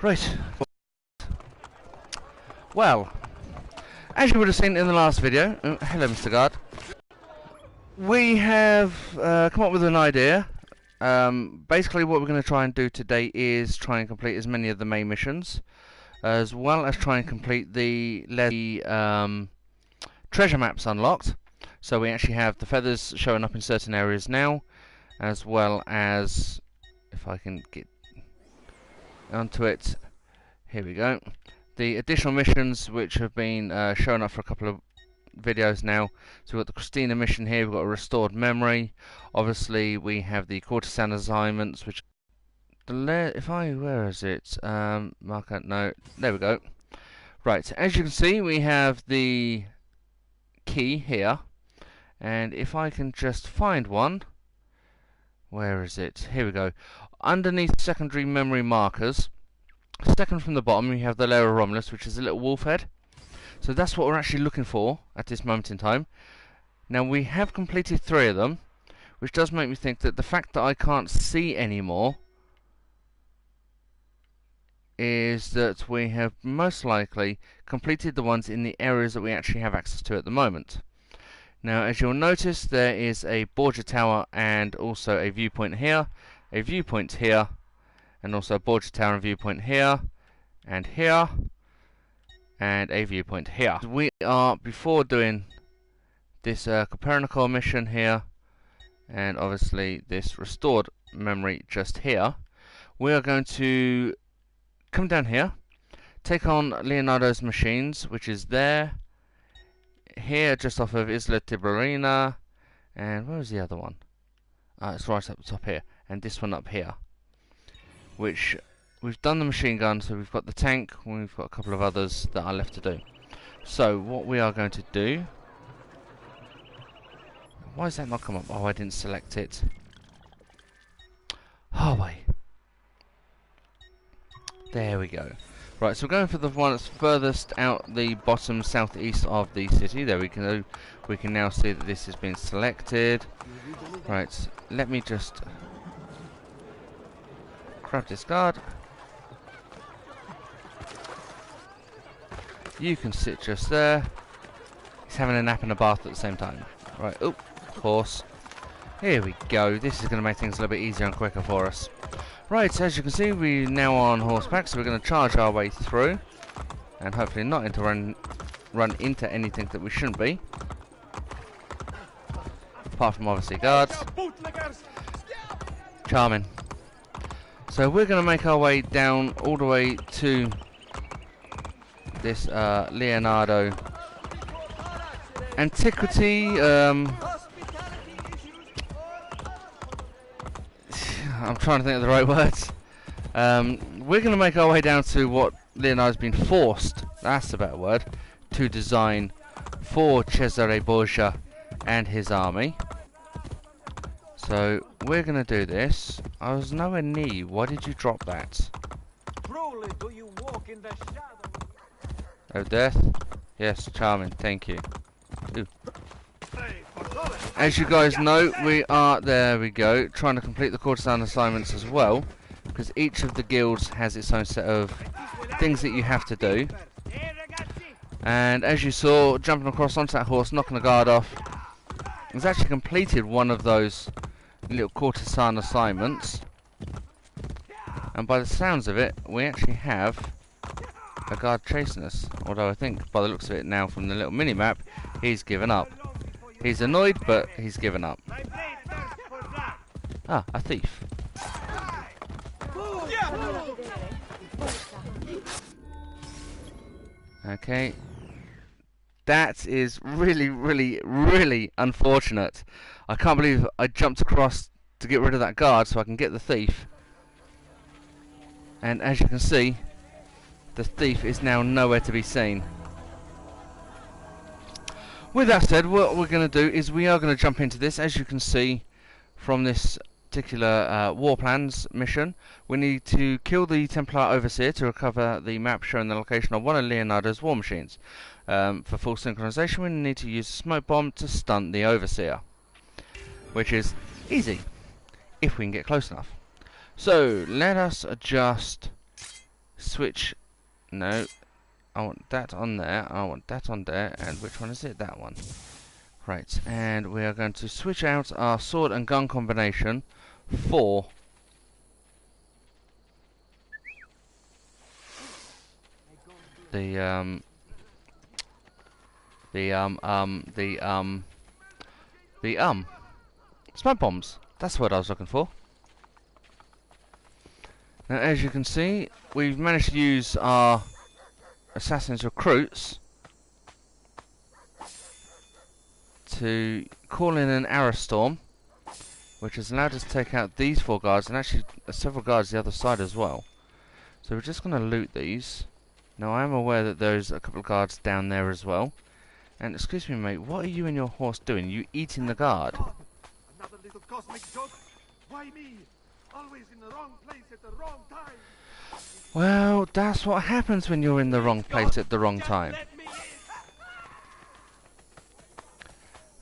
Right. Well, as you would have seen in the last video, hello Mr. Guard, we have come up with an idea. Basically what we're going to try and do today is try and complete as many of the main missions, as well as try and complete the treasure maps unlocked. So we actually have the feathers showing up in certain areas now, as well as, if I can get onto it, here we go, the additional missions which have been shown up for a couple of videos now. So we've got the Christina mission here, we've got a restored memory, obviously we have the courtesan assignments, which where is it, mark out, no, there we go. Right, as you can see we have the key here, and if I can just find one, where is it, here we go, underneath secondary memory markers, second from the bottom, we have the Liars of Romulus, which is a little wolf head. So that's what we're actually looking for at this moment in time. Now we have completed 3 of them, which does make me think that the fact that I can't see anymore is that we have most likely completed the ones in the areas that we actually have access to at the moment. Now as you'll notice, there is a Borgia tower and also a viewpoint here, a viewpoint here, and also a Borgia tower and viewpoint here, and here, and a viewpoint here. We are, before doing this Copernico mission here, and obviously this restored memory just here, we are going to come down here, take on Leonardo's machines, which is there, here just off of Isla Tiberina, and where is the other one? It's right up the top here, and this one up here, which we've done the machine gun, so we've got the tank, we've got a couple of others that are left to do. So what we are going to do, why has that not come up? Oh, I didn't select it. Oh wait, there we go. Right, so we're going for the one that's furthest out the bottom southeast of the city. There we can now see that this has been selected. Right, let me just grab this guard. You can sit just there. He's having a nap and a bath at the same time. Right, oh, horse. Here we go. This is going to make things a little bit easier and quicker for us. Right, as you can see, we're now on horseback, so we're going to charge our way through, and hopefully not run into anything that we shouldn't be. Apart from obviously guards. Charming. So we're going to make our way down all the way to this Leonardo antiquity. I'm trying to think of the right words. We're going to make our way down to what Leonardo's been forced, that's a better word, to design for Cesare Borgia and his army. So we're going to do this. I was nowhere near you. Why did you drop that? Truly do you walk in the shadow of death? Yes, charming, thank you. Ooh. As you guys know, we are, there we go, trying to complete the courtesan assignments as well, because each of the guilds has its own set of things that you have to do. And as you saw, jumping across onto that horse, knocking the guard off, he's actually completed one of those little courtesan assignments. And by the sounds of it, we actually have a guard chasing us. Although I think, by the looks of it now from the little mini-map, he's given up. He's annoyed, but he's given up. Ah, a thief. Okay. That is really, really, really unfortunate. I can't believe I jumped across to get rid of that guard so I can get the thief. And as you can see, the thief is now nowhere to be seen. With that said, what we're going to do is we are going to jump into this. As you can see from this particular war plans mission, we need to kill the Templar Overseer to recover the map showing the location of one of Leonardo's war machines. For full synchronization, we need to use a smoke bomb to stun the Overseer, which is easy if we can get close enough. So let us just switch. No, I want that on there. I want that on there. And which one is it? That one. Right, and we are going to switch out our sword and gun combination for the smoke bombs. That's what I was looking for. Now, as you can see, we've managed to use our Assassin's recruits to call in an arrow storm, which has allowed us to take out these 4 guards, and actually several guards the other side as well. So we're just going to loot these. Now, I am aware that there's a couple of guards down there as well. And excuse me, mate, what are you and your horse doing? You eating the guard? Another little cosmic joke? Why me? Always in the wrong place at the wrong time. Well, that's what happens when you're in the wrong place at the wrong time.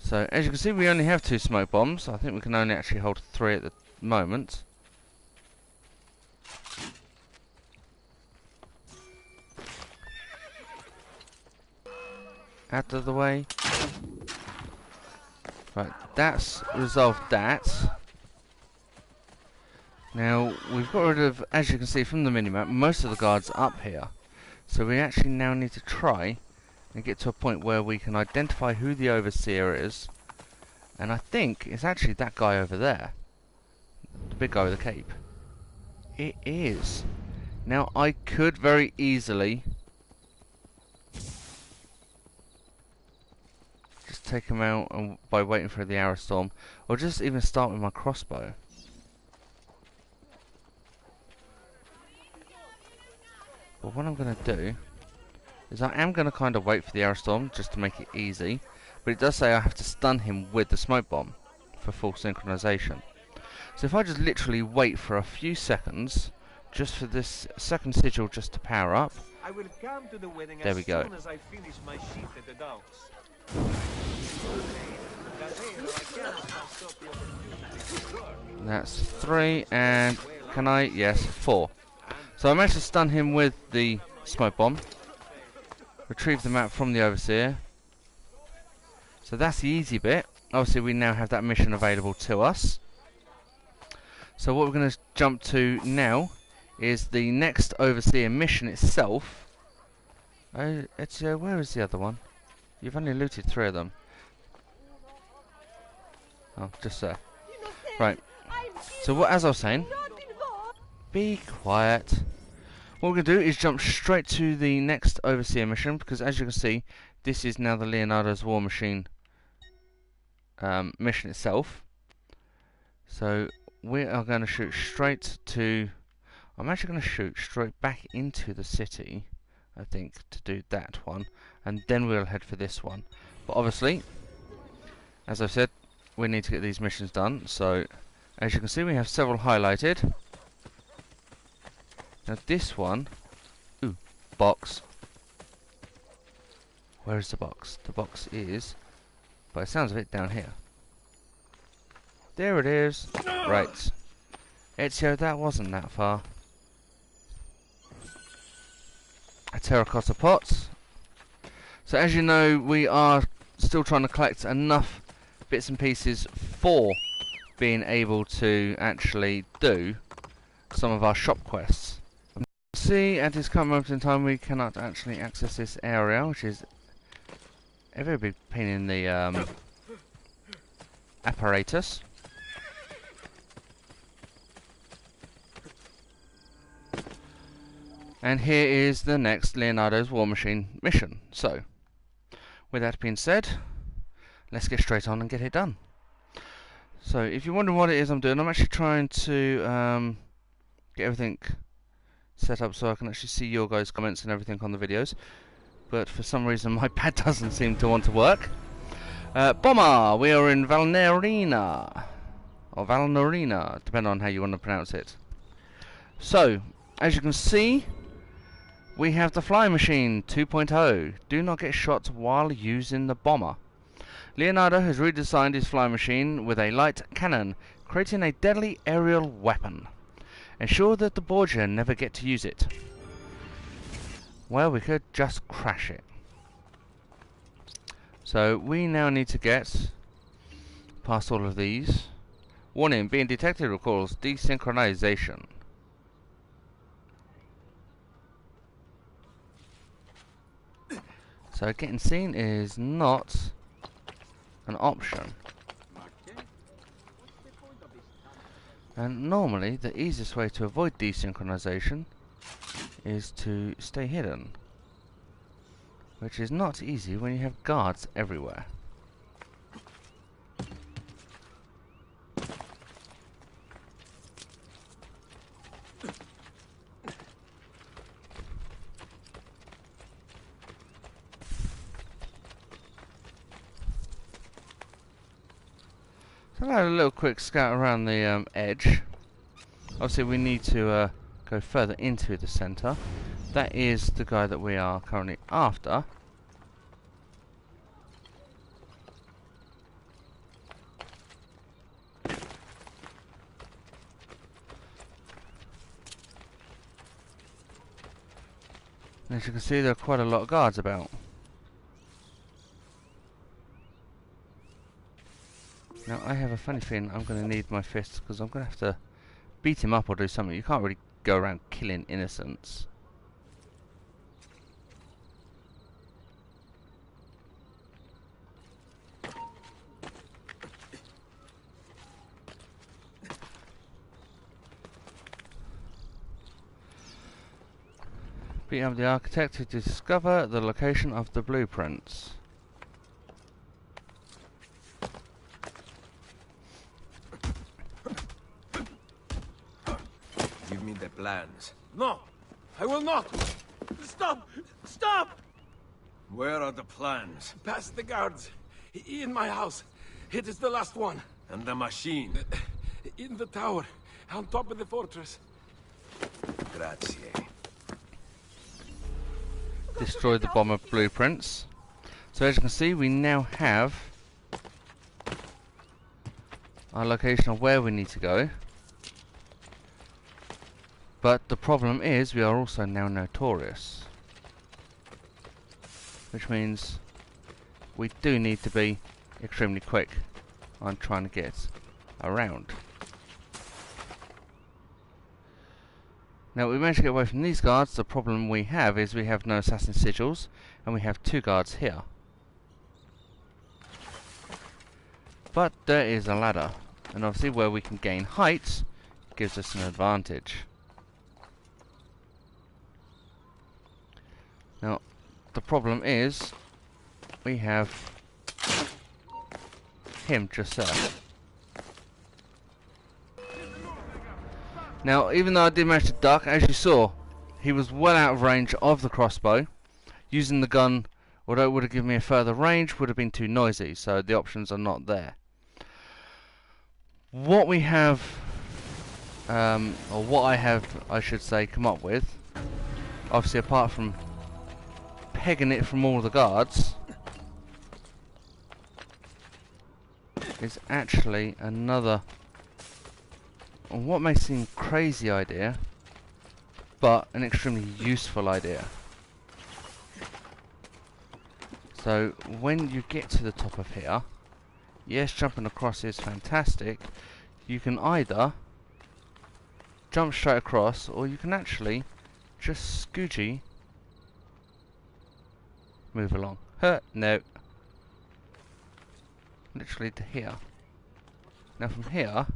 So, as you can see, we only have 2 smoke bombs. I think we can only actually hold 3 at the moment. Out of the way. Right, that's resolved that. Now, we've got rid of, as you can see from the minimap, most of the guards up here. So we actually now need to try and get to a point where we can identify who the overseer is. And I think it's actually that guy over there. The big guy with the cape. It is. Now, I could very easily just take him out by waiting for the arrow storm, or just even start with my crossbow. But what I'm going to do is I am going to kind of wait for the arrow storm just to make it easy, but it does say I have to stun him with the smoke bomb for full synchronization. So if I just literally wait for a few seconds just for this second sigil just to power up. I will come to the wedding there we go. Soon as I finish my shift at the docks. That's 3, and can I? Yes, 4. So I managed to stun him with the smoke bomb, retrieve the map from the overseer. So that's the easy bit. Obviously we now have that mission available to us. So what we're going to jump to now is the next overseer mission itself. It's where is the other one? You've only looted 3 of them. Oh, just there. Right. So what, as I was saying, be quiet. What we're going to do is jump straight to the next overseer mission, because as you can see, this is now the Leonardo's War Machine mission itself. So we are going to shoot straight to... I'm actually going to shoot straight back into the city, I think, to do that one, and then we'll head for this one. But obviously, as I've said, we need to get these missions done. So as you can see, we have several highlighted. Now this one, ooh, box. Where is the box? The box is, by the sounds of it, down here. There it is. Right. Ezio, that wasn't that far. A terracotta pot. So as you know, we are still trying to collect enough bits and pieces for being able to actually do some of our shop quests. See, at this current moment in time, we cannot actually access this area, which is a very big pain in the apparatus. And here is the next Leonardo's War Machine mission. So, with that being said, let's get straight on and get it done. So, if you're wondering what it is I'm doing, I'm actually trying to get everything set up so I can actually see your guys' comments and everything on the videos. But for some reason my pad doesn't seem to want to work. Bomber! We are in Valnerina. Or Valnerina, depending on how you want to pronounce it. So, as you can see, we have the Fly Machine 2.0. Do not get shot while using the bomber. Leonardo has redesigned his fly machine with a light cannon, creating a deadly aerial weapon. Ensure that the Borgia never get to use it. Well, we could just crash it. So we now need to get past all of these. Warning, being detected recalls desynchronization. So getting seen is not an option. And normally the easiest way to avoid desynchronization is to stay hidden, which is not easy when you have guards everywhere. So I had a little quick scout around the edge. Obviously we need to go further into the centre. That is the guy that we are currently after. As you can see, there are quite a lot of guards about. Now I have a funny feeling I'm going to need my fists, because I'm going to have to beat him up or do something. You can't really go around killing innocents. Beat up the architect to discover the location of the blueprints. Give me the plans. No, I will not. Stop! Stop! Where are the plans? Past the guards. In my house. It is the last one. And the machine? In the tower. On top of the fortress. Grazie. Destroy the bomber blueprints. So as you can see, we now have our location of where we need to go. But the problem is we are also now notorious, which means we do need to be extremely quick on trying to get around. Now we managed to get away from these guards. The problem we have is we have no assassin sigils, and we have 2 guards here. But there is a ladder, and obviously where we can gain height gives us an advantage. Now the problem is we have him just there. Now, even though I did manage to duck, as you saw, he was well out of range of the crossbow. Using the gun, although it would have given me a further range, would have been too noisy, so the options are not there. What we have, or what I have, I should say, come up with, obviously apart from pegging it from all the guards, is actually another, what may seem crazy idea, but an extremely useful idea. So when you get to the top of here, yes, jumping across is fantastic. You can either jump straight across, or you can actually just scoochy move along. No. Literally to here. Now from here,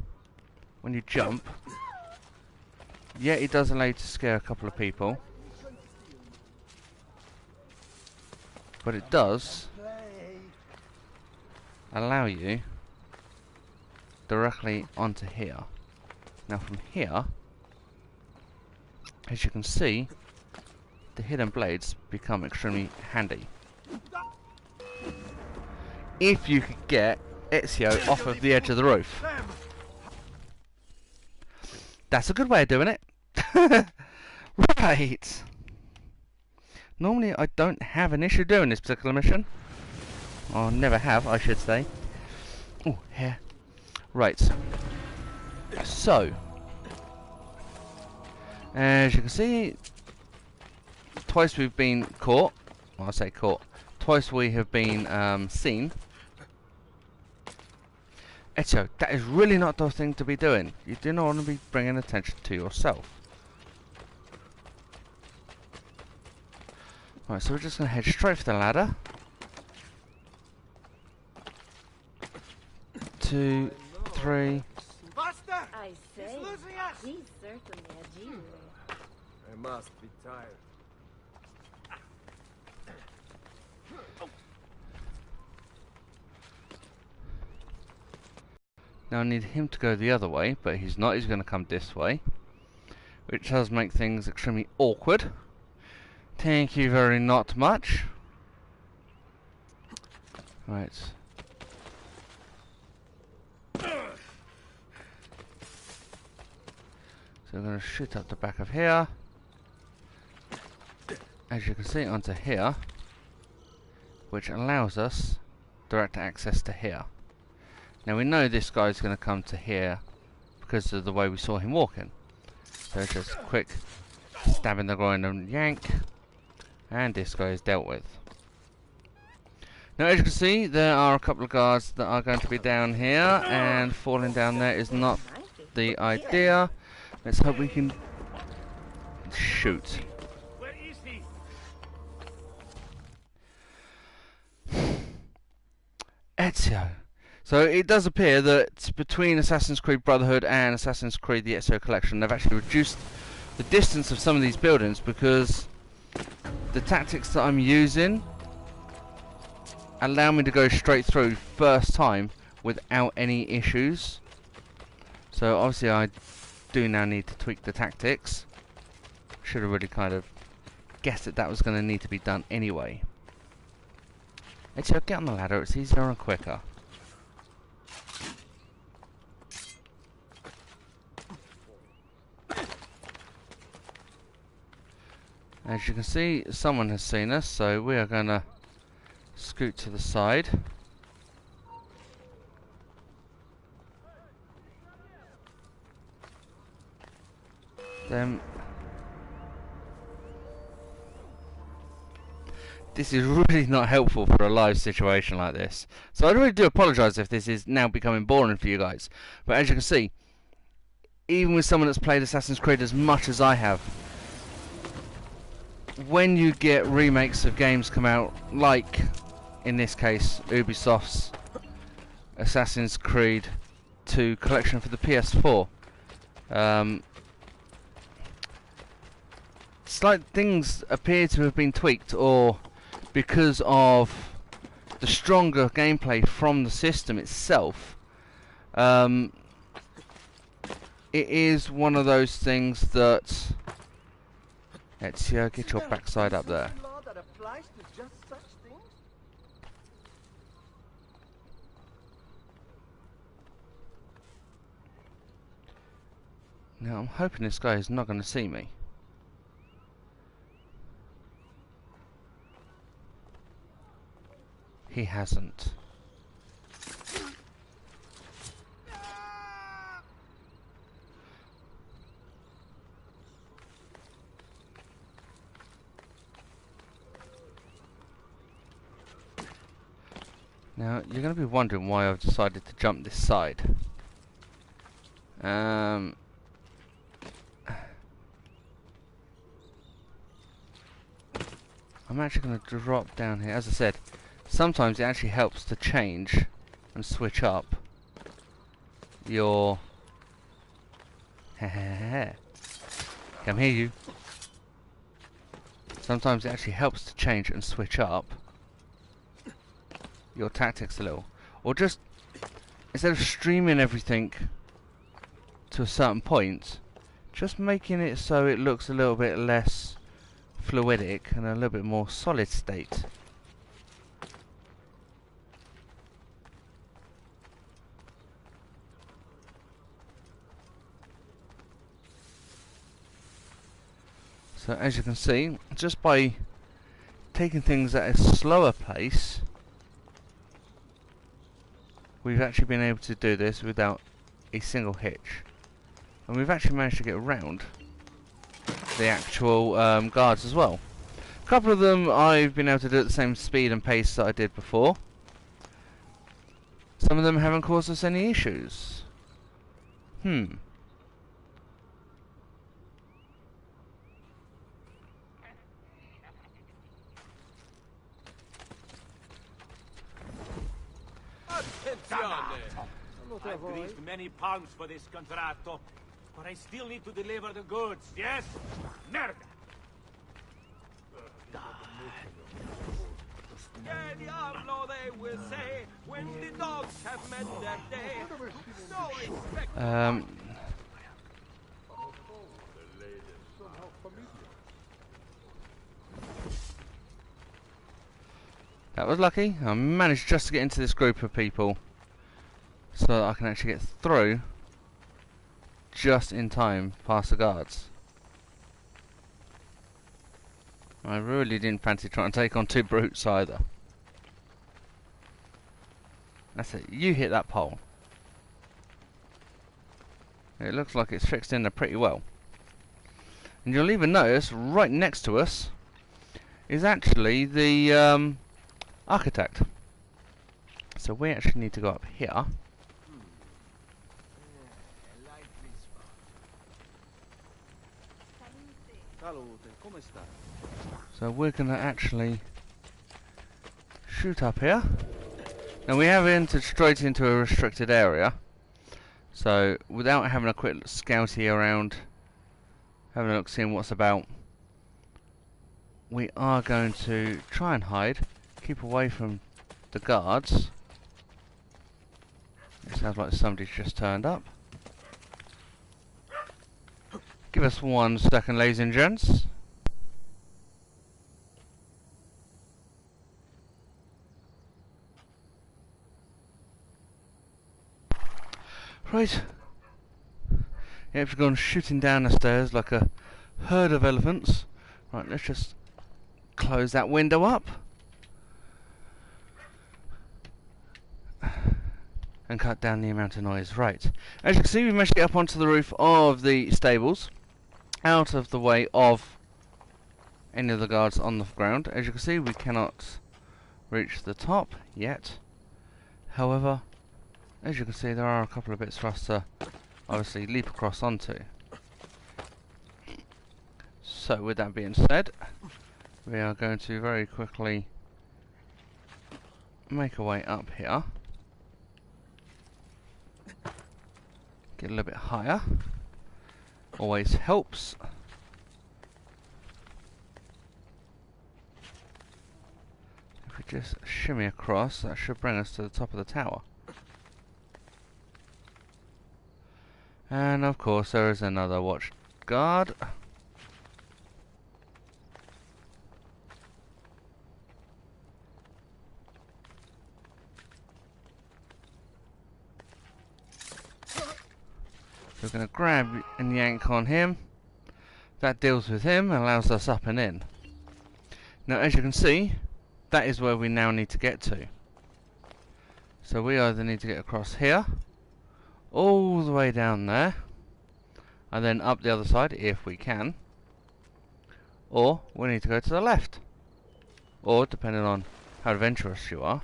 when you jump, yeah, it does allow you to scare a couple of people, but it does allow you directly onto here. Now from here, as you can see, the hidden blades become extremely handy. If you could get Ezio off of the edge of the roof. That's a good way of doing it. Right. Normally I don't have an issue doing this particular mission. Or never have, I should say. Oh, here. Right. So, as you can see, twice we've been caught. Well, I say caught. Twice we have been seen. Ezio, that is really not the thing to be doing. You do not want to be bringing attention to yourself. Right, so we're just going to head straight for the ladder. 2, 3. Basta! I say, He's losing us! he's certainly a genius. I must be tired. Now I need him to go the other way, but he's not. He's going to come this way, which does make things extremely awkward. Thank you very not much. Right. So we're going to shoot up the back of here. As you can see, onto here, which allows us direct access to here. Now we know this guy's going to come to here because of the way we saw him walking. So just quick stab in the groin and yank, and this guy is dealt with. Now as you can see, there are a couple of guards that are going to be down here, and falling down there is not the idea. Let's hope we can shoot. Where is he? Ezio. So it does appear that between Assassin's Creed Brotherhood and Assassin's Creed the Ezio Collection, they've actually reduced the distance of some of these buildings because the tactics that I'm using allow me to go straight through first time without any issues. So obviously I do now need to tweak the tactics. Should have really kind of guessed that that was going to need to be done anyway. Ezio, get on the ladder, it's easier and quicker. As you can see, someone has seen us, so we are going to scoot to the side. Then this is really not helpful for a live situation like this. So I really do apologise if this is now becoming boring for you guys. But as you can see, even with someone that's played Assassin's Creed as much as I have, when you get remakes of games come out, like in this case Ubisoft's Assassin's Creed 2 collection for the PS4, slight things appear to have been tweaked, or because of the stronger gameplay from the system itself, it is one of those things that Ezio, get your backside up there. Law that applies to just such things? Now I'm hoping this guy is not going to see me. He hasn't. Now you're going to be wondering why I've decided to jump this side. I'm actually going to drop down here. As I said, sometimes it actually helps to change and switch up your come here you. Sometimes it actually helps to change and switch up your tactics a little, or just instead of streaming everything to a certain point, just making it so it looks a little bit less fluidic and a little bit more solid state. So as you can see, just by taking things at a slower pace, we've actually been able to do this without a single hitch. And we've actually managed to get around the actual guards as well. couple of them I've been able to do at the same speed and pace that I did before. Some of them haven't caused us any issues. I've greased many palms for this contratto, but I still need to deliver the goods, yes? Merda! Que diablo, they will say, when the dogs have met their day. No respect. That was lucky. I managed just to get into this group of people so that I can actually get through just in time past the guards. I really didn't fancy trying to take on two brutes either. That's it, you hit that pole. It looks like it's fixed in there pretty well. And you'll even notice right next to us is actually the architect. So we actually need to go up here. So we're going to actually shoot up here. Now we have entered straight into a restricted area. So without having a quick scouty around, having a look, seeing what's about, we are going to try and hide, keep away from the guards. It sounds like somebody's just turned up. Give us 1 second, ladies and gents. Right. Yeah, we've gone shooting down the stairs like a herd of elephants. Right, let's just close that window up. And cut down the amount of noise. Right. As you can see, we managed to get up onto the roof of the stables, out of the way of any of the guards on the ground. As you can see, we cannot reach the top yet. However, as you can see, there are a couple of bits for us to obviously leap across onto. So with that being said, we are going to very quickly make our way up here. Get a little bit higher. Always helps. If we just shimmy across, that should bring us to the top of the tower. And of course there is another watch guard. So we're going to grab and yank on him. That deals with him and allows us up and in. Now as you can see, that is where we now need to get to. So we either need to get across here, all the way down there, and then up the other side if we can, or we need to go to the left, or depending on how adventurous you are,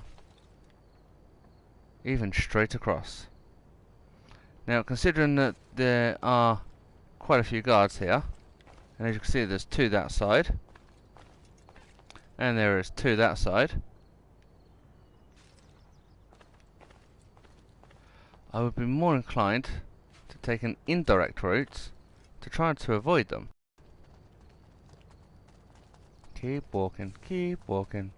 even straight across. Now considering that there are quite a few guards here, and as you can see there's 2 that side, and there is 2 that side, I would be more inclined to take an indirect route to try to avoid them. Keep walking, keep walking.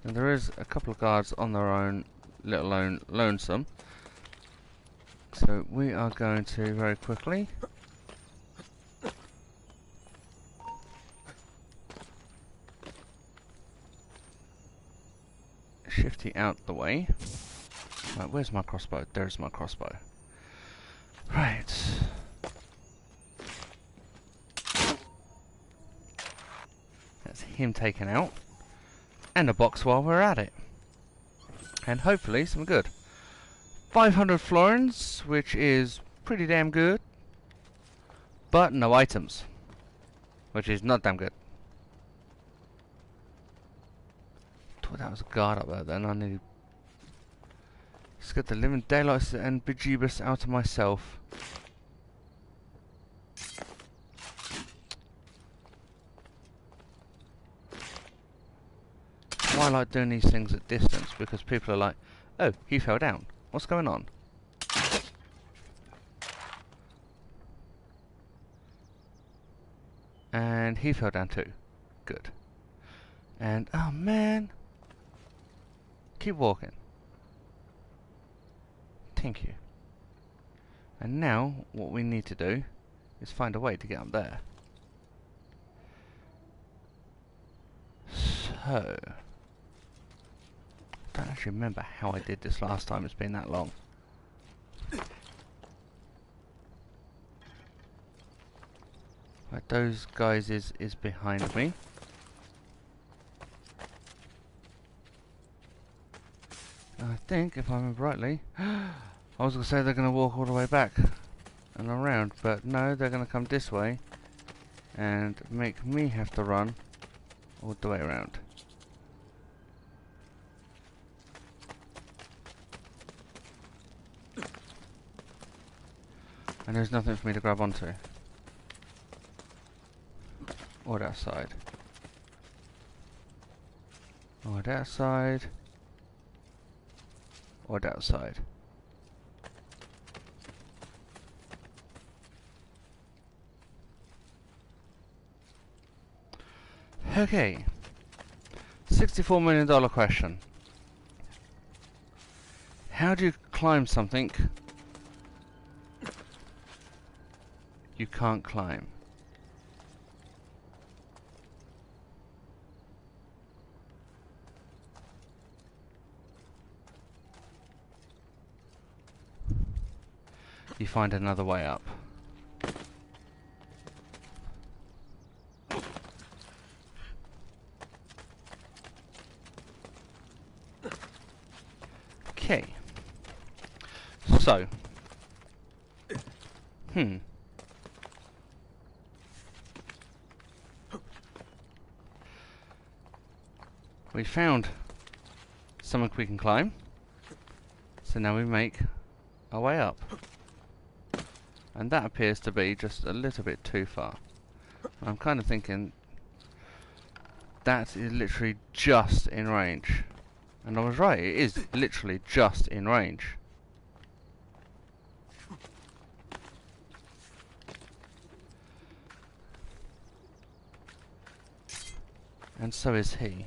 And there is a couple of guards on their own, lonesome. So we are going to very quickly shifty out the way. Right, where's my crossbow? There's my crossbow. Right. That's him taken out. And a box while we're at it. And hopefully some good. 500 florins, which is pretty damn good. but no items, which is not damn good. Thought that was a guard up there then. I nearly scared the living daylights and bejeebus out of myself. Why I like doing these things at distance, because people are like, oh, he fell down. What's going on? And he fell down too. Good. And, oh man. Keep walking. Thank you. And now, what we need to do is find a way to get up there. So... I don't actually remember how I did this last time, it's been that long. Right, those guys is behind me. I think, if I remember rightly, I was going to say they're going to walk all the way back and around, but no, they're going to come this way and make me have to run all the way around. And there's nothing for me to grab onto. Or that side. Or that side. Or that side. Okay. $64 million question. How do you climb something you can't climb? You find another way up. Okay. So. We found something we can climb. So now we make our way up. And that appears to be just a little bit too far. I'm kind of thinking that is literally just in range. And I was right, it is literally just in range. And so is he.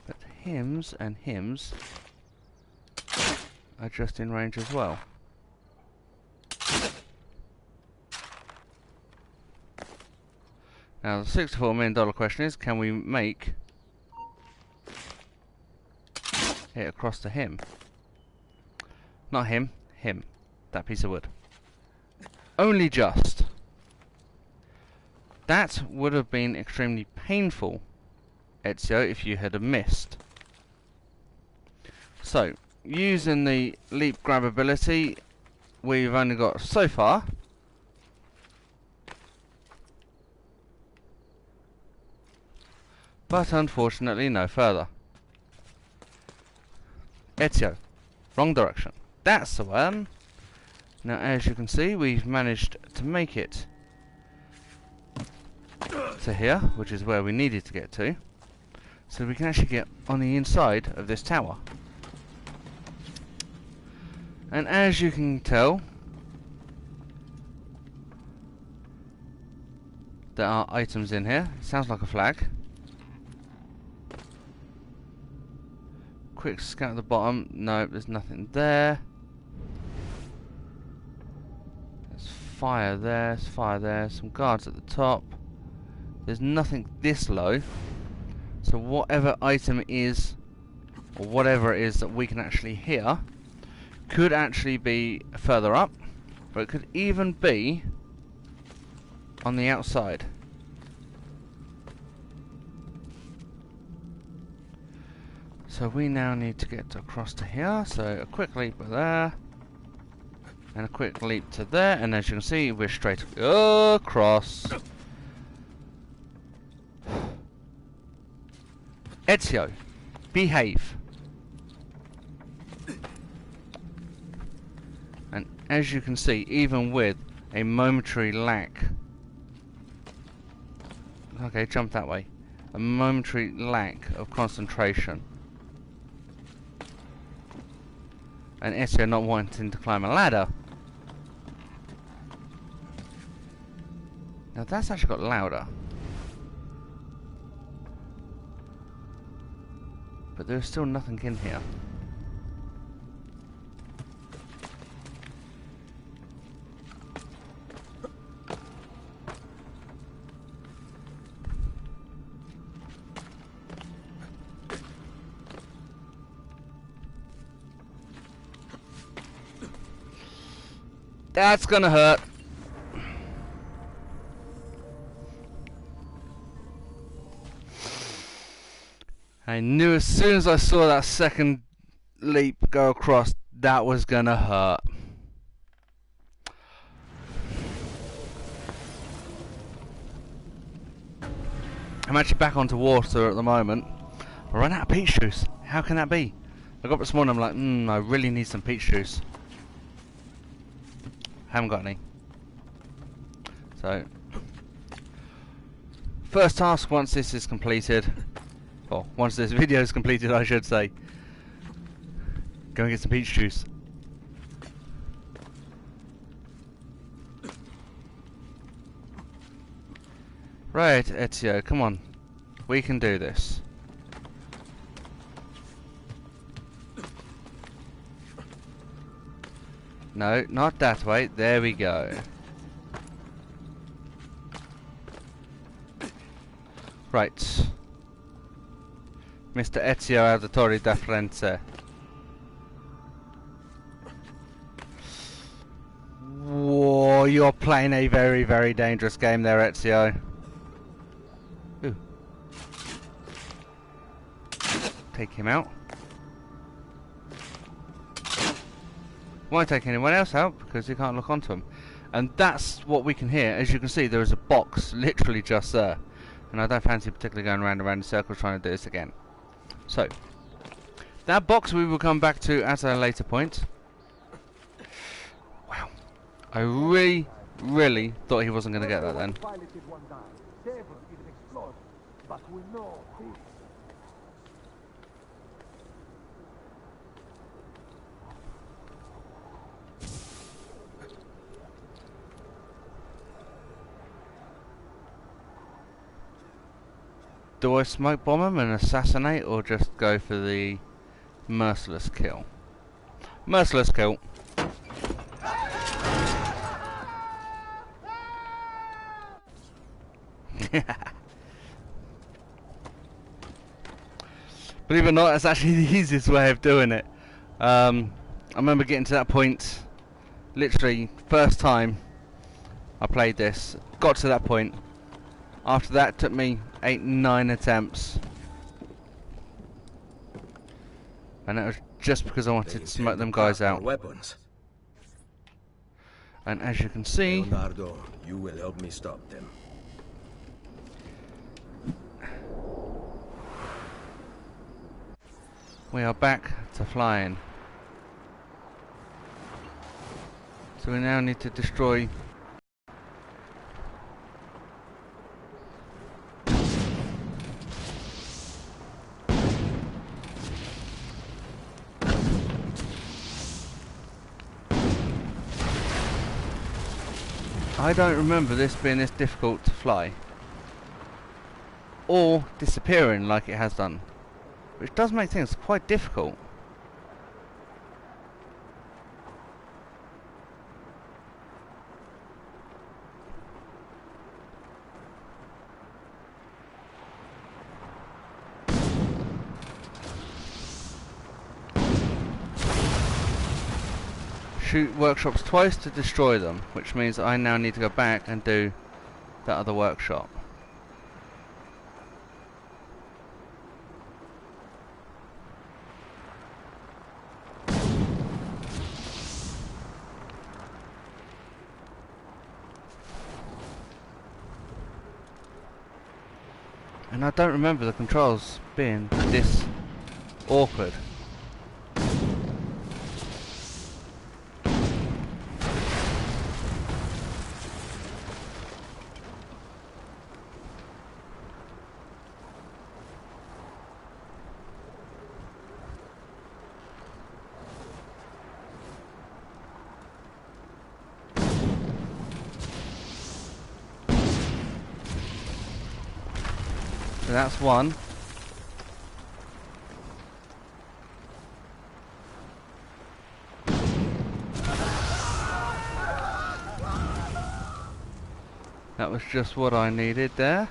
But hims and hims are just in range as well. Now the $64 million question is, can we make it across to him? Not him, him. That piece of wood. Only just. That would have been extremely painful, Ezio, if you had missed. So, using the leap grab ability, we've only got so far. But unfortunately no further. Ezio, wrong direction. That's the one. Now as you can see, we've managed to make it to here, which is where we needed to get to. So we can actually get on the inside of this tower. And as you can tell, there are items in here. It sounds like a flag. Quick scan at the bottom. No, there's nothing there. There's fire there, there's fire there, some guards at the top. There's nothing this low. So whatever item is, or whatever it is that we can actually hear, could actually be further up, but it could even be on the outside. So we now need to get across to here, so a quick leap there, and a quick leap to there, and as you can see, we're straight across. Ezio, behave. And as you can see, even with a momentary lack... Okay, jump that way. A momentary lack of concentration. And Ezio not wanting to climb a ladder. Now that's actually got louder. But there's still nothing in here. That's gonna hurt. I knew as soon as I saw that second leap go across, that was gonna hurt. I'm actually back onto water at the moment. I ran out of peach juice. How can that be? I got up this morning, I'm like, I really need some peach juice. Haven't got any. So, first task once this is completed, or once this video is completed I should say, go and get some peach juice. Right, Ezio, come on. We can do this. No, not that way. There we go. Right. Mr. Ezio Auditore da Firenze. Whoa, you're playing a very, very dangerous game there, Ezio. Ooh. Take him out. Won't take anyone else out because you can't look onto them. And that's what we can hear. As you can see, there is a box literally just there. And I don't fancy particularly going round and round in circles trying to do this again. So, that box we will come back to at a later point. Wow. I really, really thought he wasn't going to get that then. Do I smoke bomb him and assassinate, or just go for the merciless kill? Merciless kill. Believe it or not, that's actually the easiest way of doing it. I remember getting to that point, literally first time I played this, got to that point. After that, it took me 8-9 attempts, and that was just because I wanted to smoke them guys out. Weapons. And as you can see, Leonardo, you will help me stop them. we are back to flying. So we now need to destroy I don't remember this being this difficult to fly. Or disappearing like it has done. Which does make things quite difficult. Shoot workshops twice to destroy them, which means I now need to go back and do that other workshop. And I don't remember the controls being this awkward. So that's one. That was just what I needed there.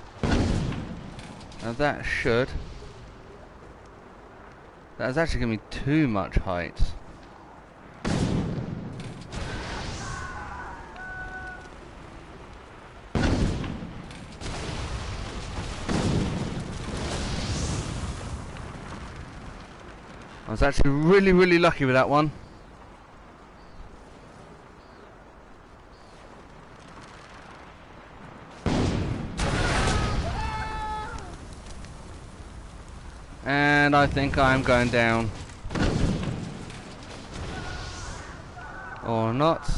Now that should... That's actually giving me too much height. I was actually really lucky with that one. And I think I'm going down. Or not.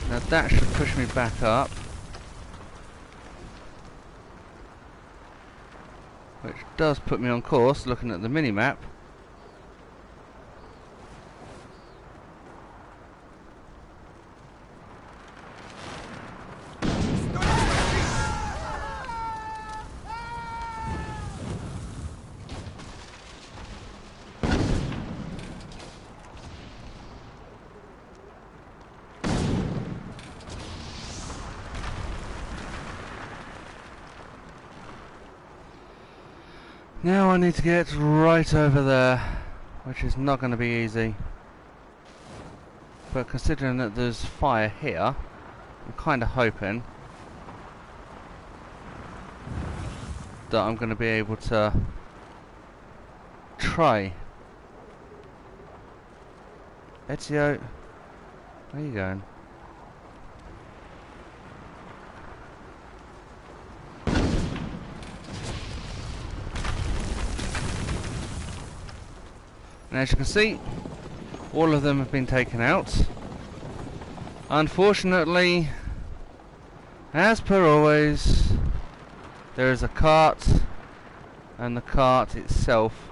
Now that should push me back up. Which does put me on course, looking at the mini-map. Now I need to get right over there, which is not going to be easy. But considering that there's fire here, I'm kind of hoping that I'm going to be able to try. Ezio, where are you going? And as you can see, all of them have been taken out. Unfortunately, as per always, there is a cart, and the cart itself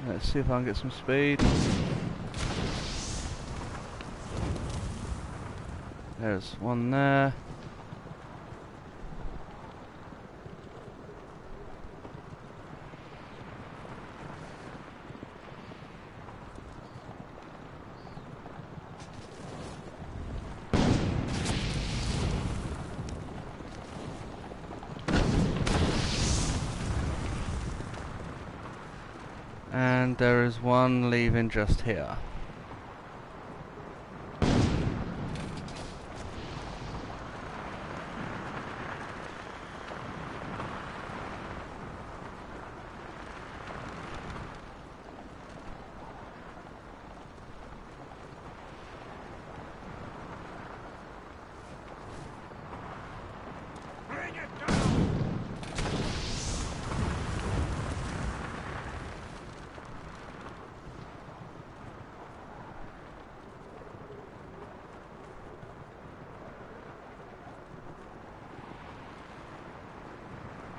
let's see if I can get some speed. There's one there. And there is one leaving just here.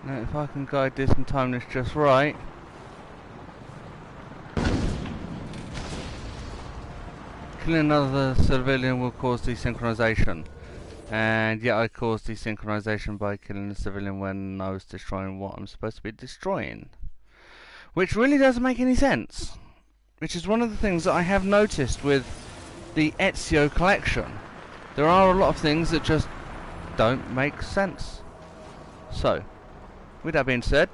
Now if I can guide this and time this just right. Killing another civilian will cause desynchronization. And yet I caused desynchronization by killing a civilian when I was destroying what I'm supposed to be destroying. Which really doesn't make any sense. Which is one of the things that I have noticed with the Ezio collection. There are a lot of things that just don't make sense. So, with that being said,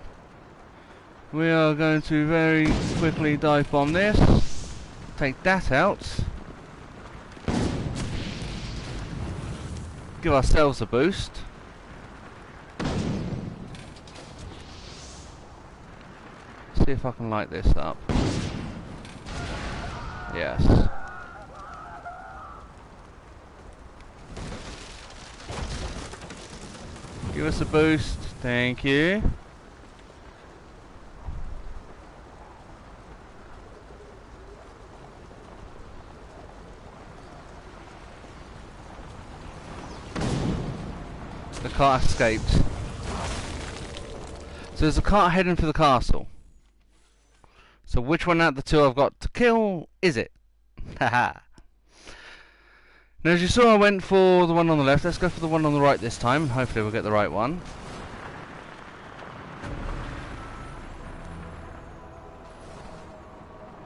we are going to very quickly dive bomb this, take that out, give ourselves a boost, see if I can light this up. Yes. Give us a boost. Thank you. The car escaped. So there's a car heading for the castle. So which one out of the two I've got to kill is it? Haha. Now as you saw, I went for the one on the left. Let's go for the one on the right this time. Hopefully we'll get the right one.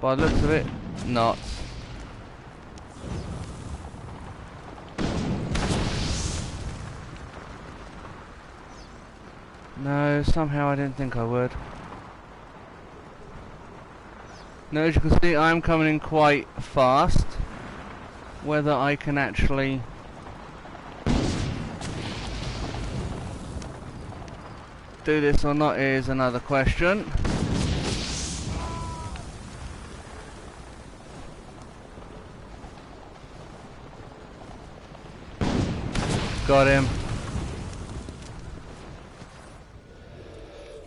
By the looks of it, not. No, somehow I didn't think I would. Now as you can see, I'm coming in quite fast. Whether I can actually do this or not is another question. Got him.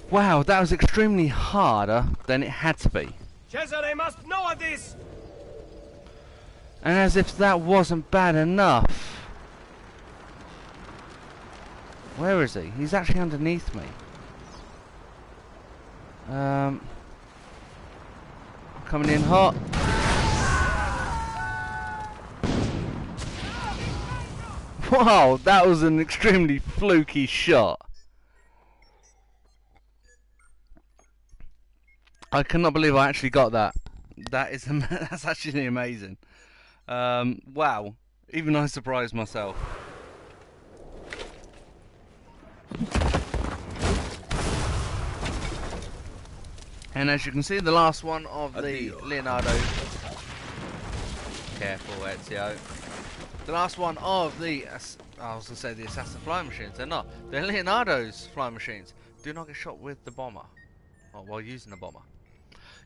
Wow, that was extremely harder than it had to be. Cesare must know of this! And as if that wasn't bad enough. Where is he? He's actually underneath me. Coming in hot. Wow, that was an extremely fluky shot. I cannot believe I actually got that. That is that's actually amazing. Wow, even I surprised myself. And as you can see, the last one of the Leonardo. Careful, Ezio. The last one of the, I was going to say the Assassin flying machines. They're not. They're Leonardo's flying machines. Do not get shot with the bomber, or while using the bomber.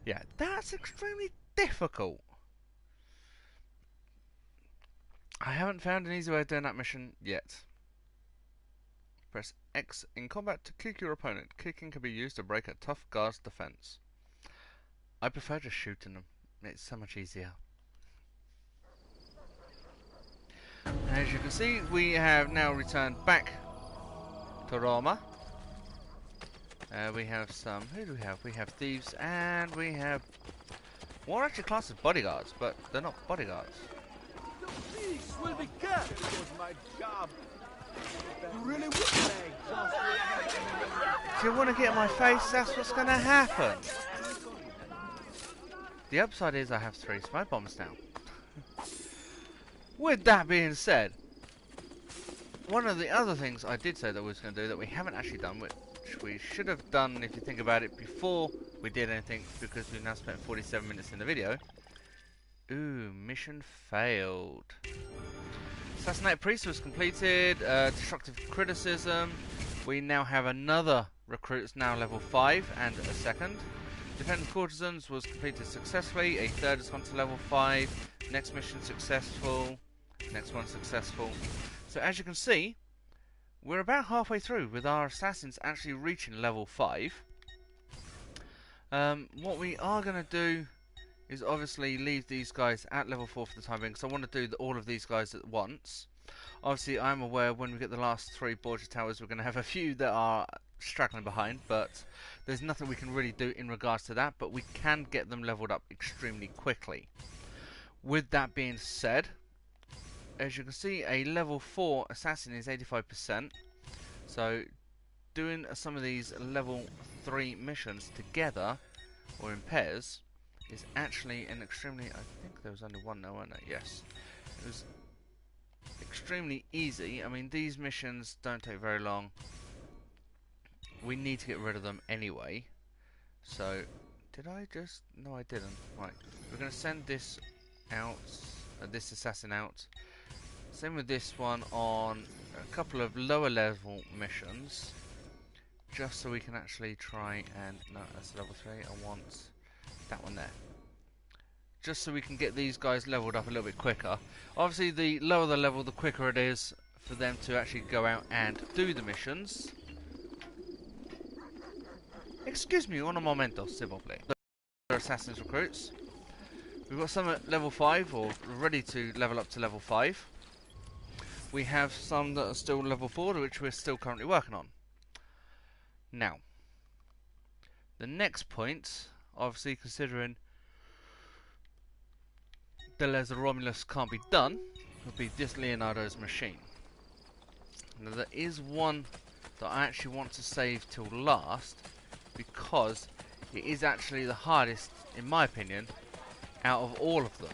Yeah, that's extremely difficult. I haven't found an easy way of doing that mission yet. Press X in combat to kick your opponent. Kicking can be used to break a tough guard's defense. I prefer just shooting them. It's so much easier. As you can see, we have now returned back to Roma. We have some, who do we have? We have thieves and we have, well, actually classed as bodyguards, but they're not bodyguards. The beast will be kept! It was my job. You really would If you want to get in my face, that's what's going to happen. The upside is I have 3 smoke bombs now. With that being said, one of the other things I did say that we was going to do that we haven't actually done, which we should have done if you think about it before we did anything, because we've now spent 47 minutes in the video. Ooh, mission failed. Assassinate Priest was completed. Destructive Criticism. We now have another recruit that's now level 5 and a second. Defending Courtesans was completed successfully. A third has gone to level 5. Next mission successful. Next one successful. So as you can see, we're about halfway through with our assassins actually reaching level 5. What we are going to do is obviously leave these guys at level 4 for the time being, because I want to do all of these guys at once. Obviously I'm aware when we get the last 3 Borgia Towers we're going to have a few that are straggling behind, but there's nothing we can really do in regards to that, but we can get them leveled up extremely quickly. With that being said, as you can see, a level 4 assassin is 85%, so doing some of these level 3 missions together or in pairs is actually an extremely, I think there was only one now, wasn't it? Yes. It was extremely easy. I mean, these missions don't take very long. We need to get rid of them anyway. So, did I just... No, I didn't. Right. We're going to send this out, this assassin out. Same with this one on a couple of lower level missions. just so we can actually try and... No, that's level 3. I want that one there. Just so we can get these guys leveled up a little bit quicker. Obviously, the lower the level, the quicker it is for them to actually go out and do the missions. Excuse me, un momento, s'il vous plaît. They're Assassin's recruits. We've got some at level 5, or ready to level up to level 5. We have some that are still level 4, which we're still currently working on. Now, the next point, obviously considering the Liars of Romulus can't be done, would be this Leonardo's machine. Now there is one that I actually want to save till last, because it is actually the hardest, in my opinion, out of all of them.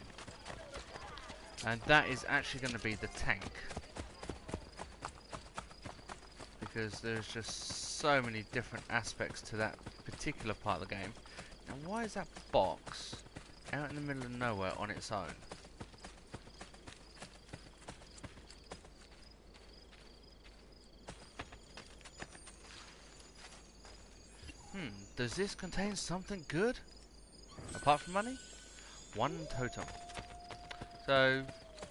And that is actually going to be the tank. Because there's just so many different aspects to that particular part of the game. Now why is that box out in the middle of nowhere on its own? Does this contain something good? Apart from money? 1 totem. So,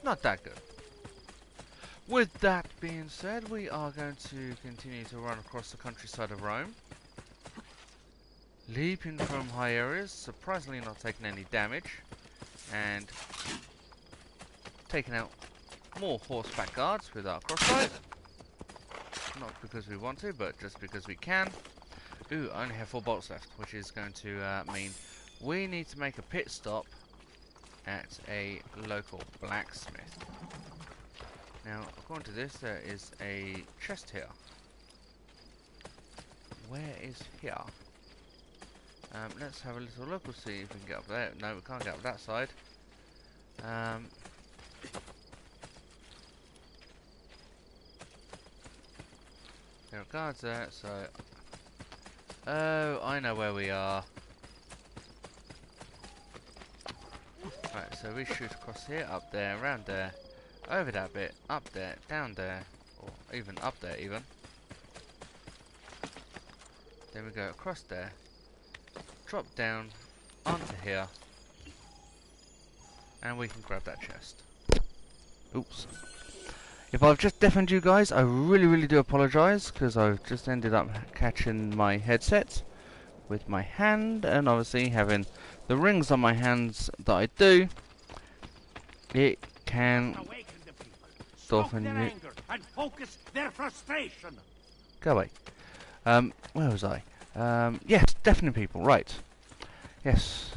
not that good. With that being said, we are going to continue to run across the countryside of Rome. Leaping from high areas, surprisingly not taking any damage. And taking out more horseback guards with our crossbow. Not because we want to, but just because we can. Ooh, I only have 4 bolts left, which is going to mean we need to make a pit stop at a local blacksmith. Now, according to this, there is a chest here. Where is here? Let's have a little look. We'll see if we can get up there. No, we can't get up that side. There are guards there, so... Oh, I know where we are. Right, so we shoot across here, up there, around there, over that bit, up there, down there, or even up there even. Then we go across there, drop down, onto here, and we can grab that chest. Oops. If I've just deafened you guys, I really do apologise, because I've just ended up catching my headset with my hand, and obviously having the rings on my hands that I do, it can soften you. And focus their frustration. Go away. Where was I? Yes, deafening people, right. Yes.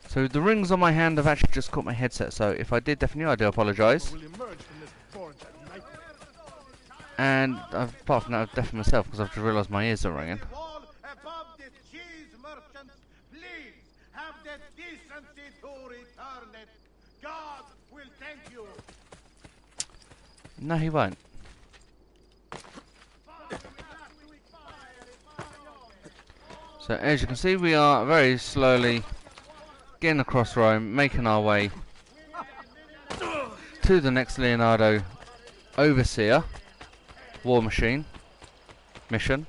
So the rings on my hand have actually just caught my headset, so if I did deafen you, I do apologise. And apart from that, I've deafened myself because I've just realised my ears are ringing. Above the cheese merchants, please have the decency to return it. God will thank you. No, he won't. So as you can see, we are very slowly getting across Rome, making our way to the next Leonardo Overseer War Machine mission.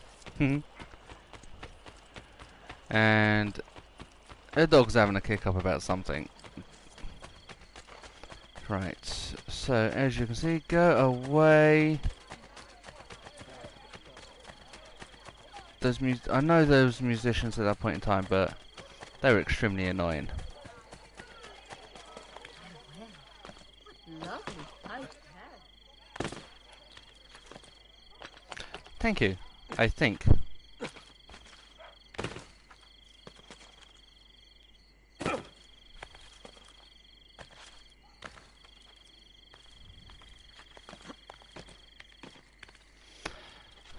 And the dog's having a kick up about something. Right, so as you can see, go away. I know those musicians at that point in time, but they were extremely annoying. Lovely pipe pad. Thank you, I think.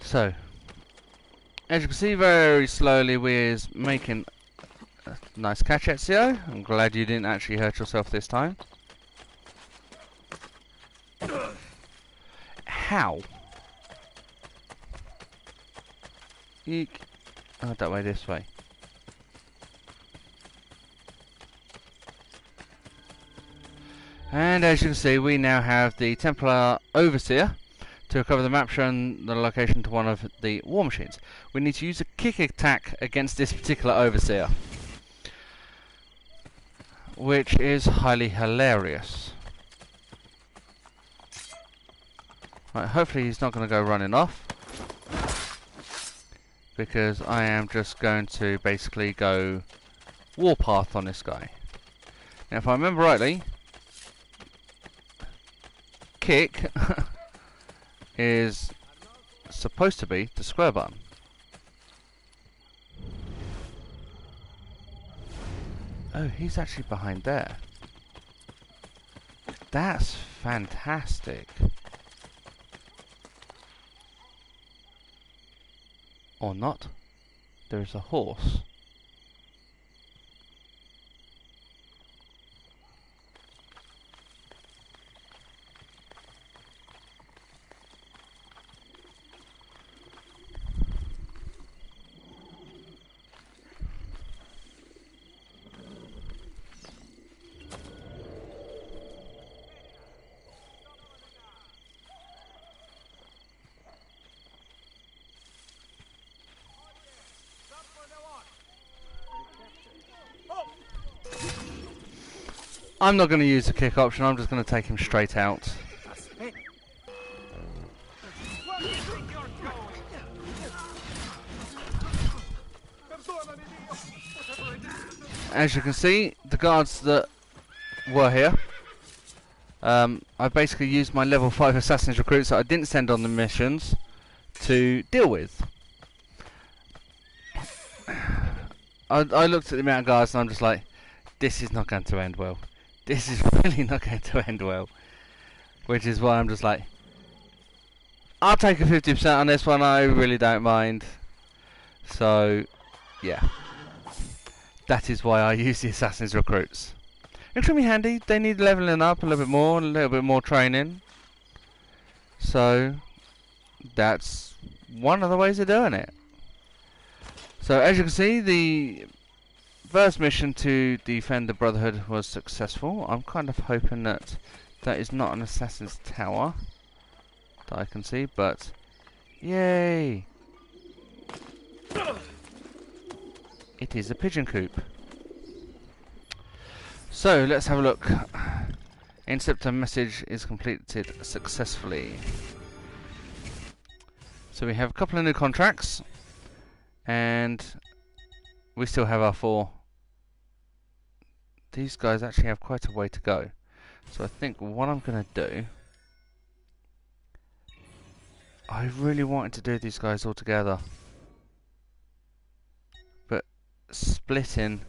So, as you can see, very slowly we're making a nice catch, Ezio. I'm glad you didn't actually hurt yourself this time. How? Eek. Oh, that way, this way. And as you can see, we now have the Templar Overseer To recover the map showing the location to one of the war machines, we need to use a kick attack against this particular overseer, which is highly hilarious. Right, hopefully he's not going to go running off, because I am just going to basically go warpath on this guy. Now if I remember rightly, kick is supposed to be the square button. Oh, he's actually behind there. That's fantastic. Or not. There's a horse. I'm not going to use the kick option, I'm just going to take him straight out. As you can see, the guards that were here, I basically used my level 5 Assassin's recruits that I didn't send on the missions to deal with. I looked at the amount of guards and I'm just like, this is not going to end well. This is really not going to end well. Which is why I'm just like, I'll take a 50% on this one, I really don't mind. So, yeah. That is why I use the Assassin's recruits. Extremely handy, they need leveling up a little bit more training. So, that's one of the ways of doing it. So, as you can see, the first mission to defend the Brotherhood was successful. I'm kind of hoping that that is not an Assassin's Tower that I can see, but yay! It is a pigeon coop. So let's have a look. Interceptor message is completed successfully. So we have a couple of new contracts, and we still have our 4. These guys actually have quite a way to go. So I think what I'm going to do, I really wanted to do these guys all together, but splitting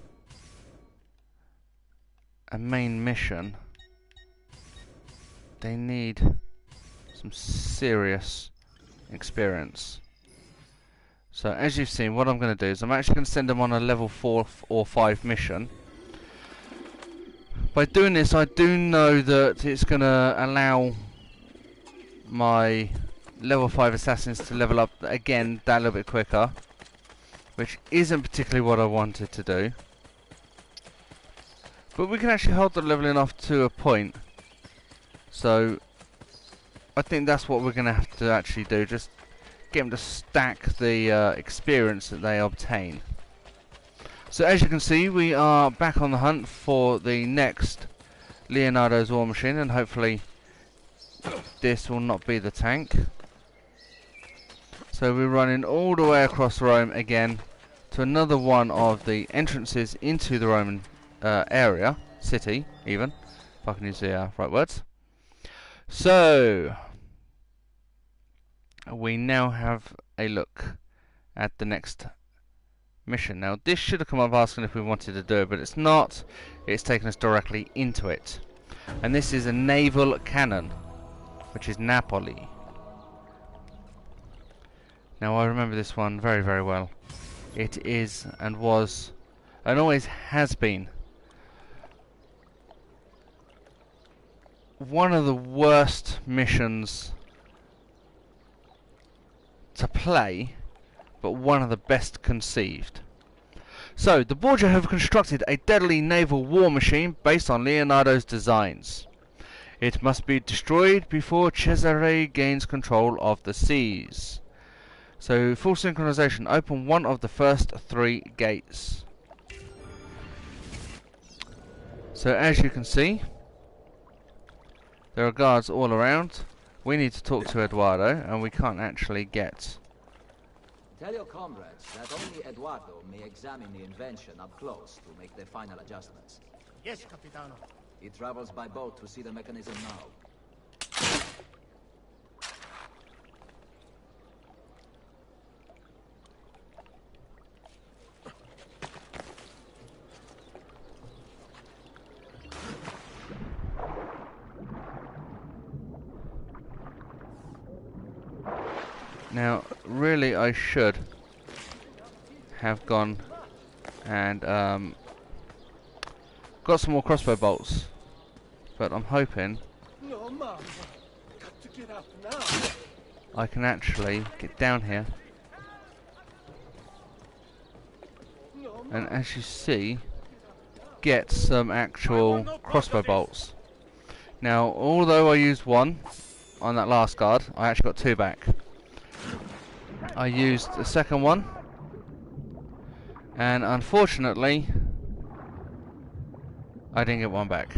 a main mission, they need some serious experience. So as you've seen, what I'm going to do is I'm actually going to send them on a level 4 or 5 mission. By doing this, I do know that it's going to allow my level 5 assassins to level up again that little bit quicker, which isn't particularly what I wanted to do. But we can actually hold the leveling off to a point. So I think that's what we're going to have to actually do, just get them to stack the experience that they obtain. So as you can see, we are back on the hunt for the next Leonardo's War Machine, and hopefully this will not be the tank. So we're running all the way across Rome again to another one of the entrances into the Roman area, city even, if I can use the right words. So we now have a look at the next mission. Now this should have come up asking if we wanted to do it, but it's not. It's taken us directly into it. And this is a naval cannon, which is Napoli. Now I remember this one very, very well. It is and was and always has been one of the worst missions to play, but one of the best conceived. So, the Borgia have constructed a deadly naval war machine based on Leonardo's designs. It must be destroyed before Cesare gains control of the seas. So, full synchronization. Open one of the first 3 gates. So, as you can see, there are guards all around. We need to talk to Eduardo, and we can't actually get... Tell your comrades that only Eduardo may examine the invention up close to make the final adjustments. Yes, Capitano. He travels by boat to see the mechanism now. Now, really, I should have gone and got some more crossbow bolts, but I'm hoping No, Mom. Got to get up now. I can actually get down here. No, And as you see, get some actual crossbow bolts. Now, although I used 1 on that last guard, I actually got 2 back. I used the second one, and unfortunately, I didn't get 1 back.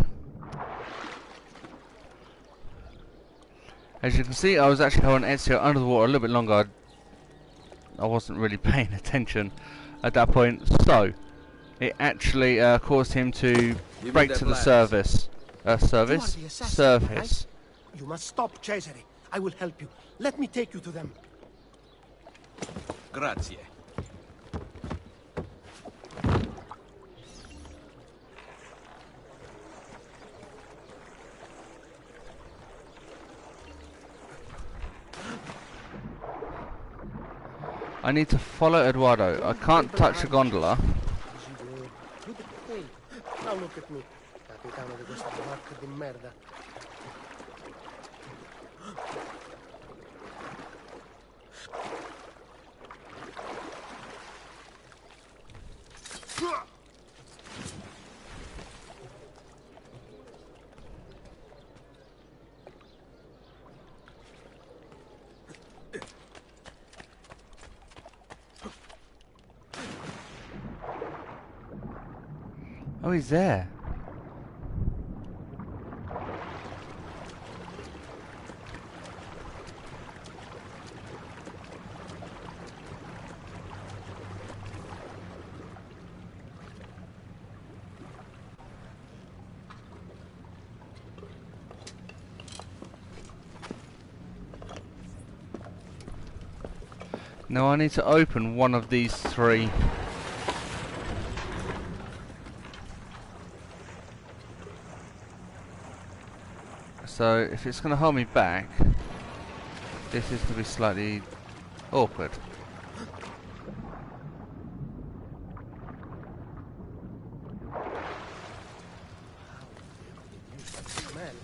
As you can see, I was actually holding Ezio under the water a little bit longer. I wasn't really paying attention at that point, so it actually caused him to break to the surface. Surface? You are the assassin, Surface. right? You must stop Cesare. I will help you. Let me take you to them. Grazie. I need to follow Eduardo. I can't touch the gondola. Hey, now look at me. Capitano di questa barca di merda. Oh, he's there. Now I need to open one of these 3. So if it's going to hold me back, this is going to be slightly awkward. Man,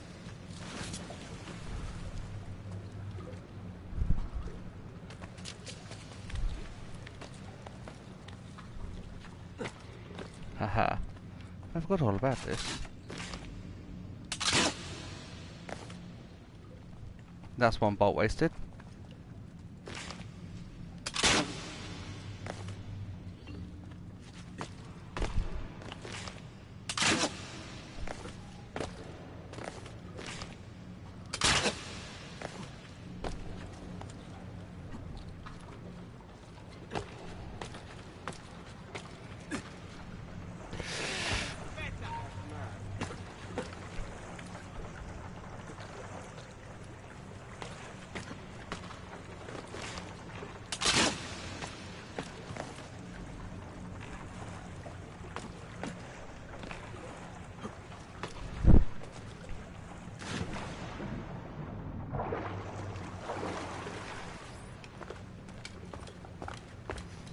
Haha. I forgot all about this. That's 1 bolt wasted.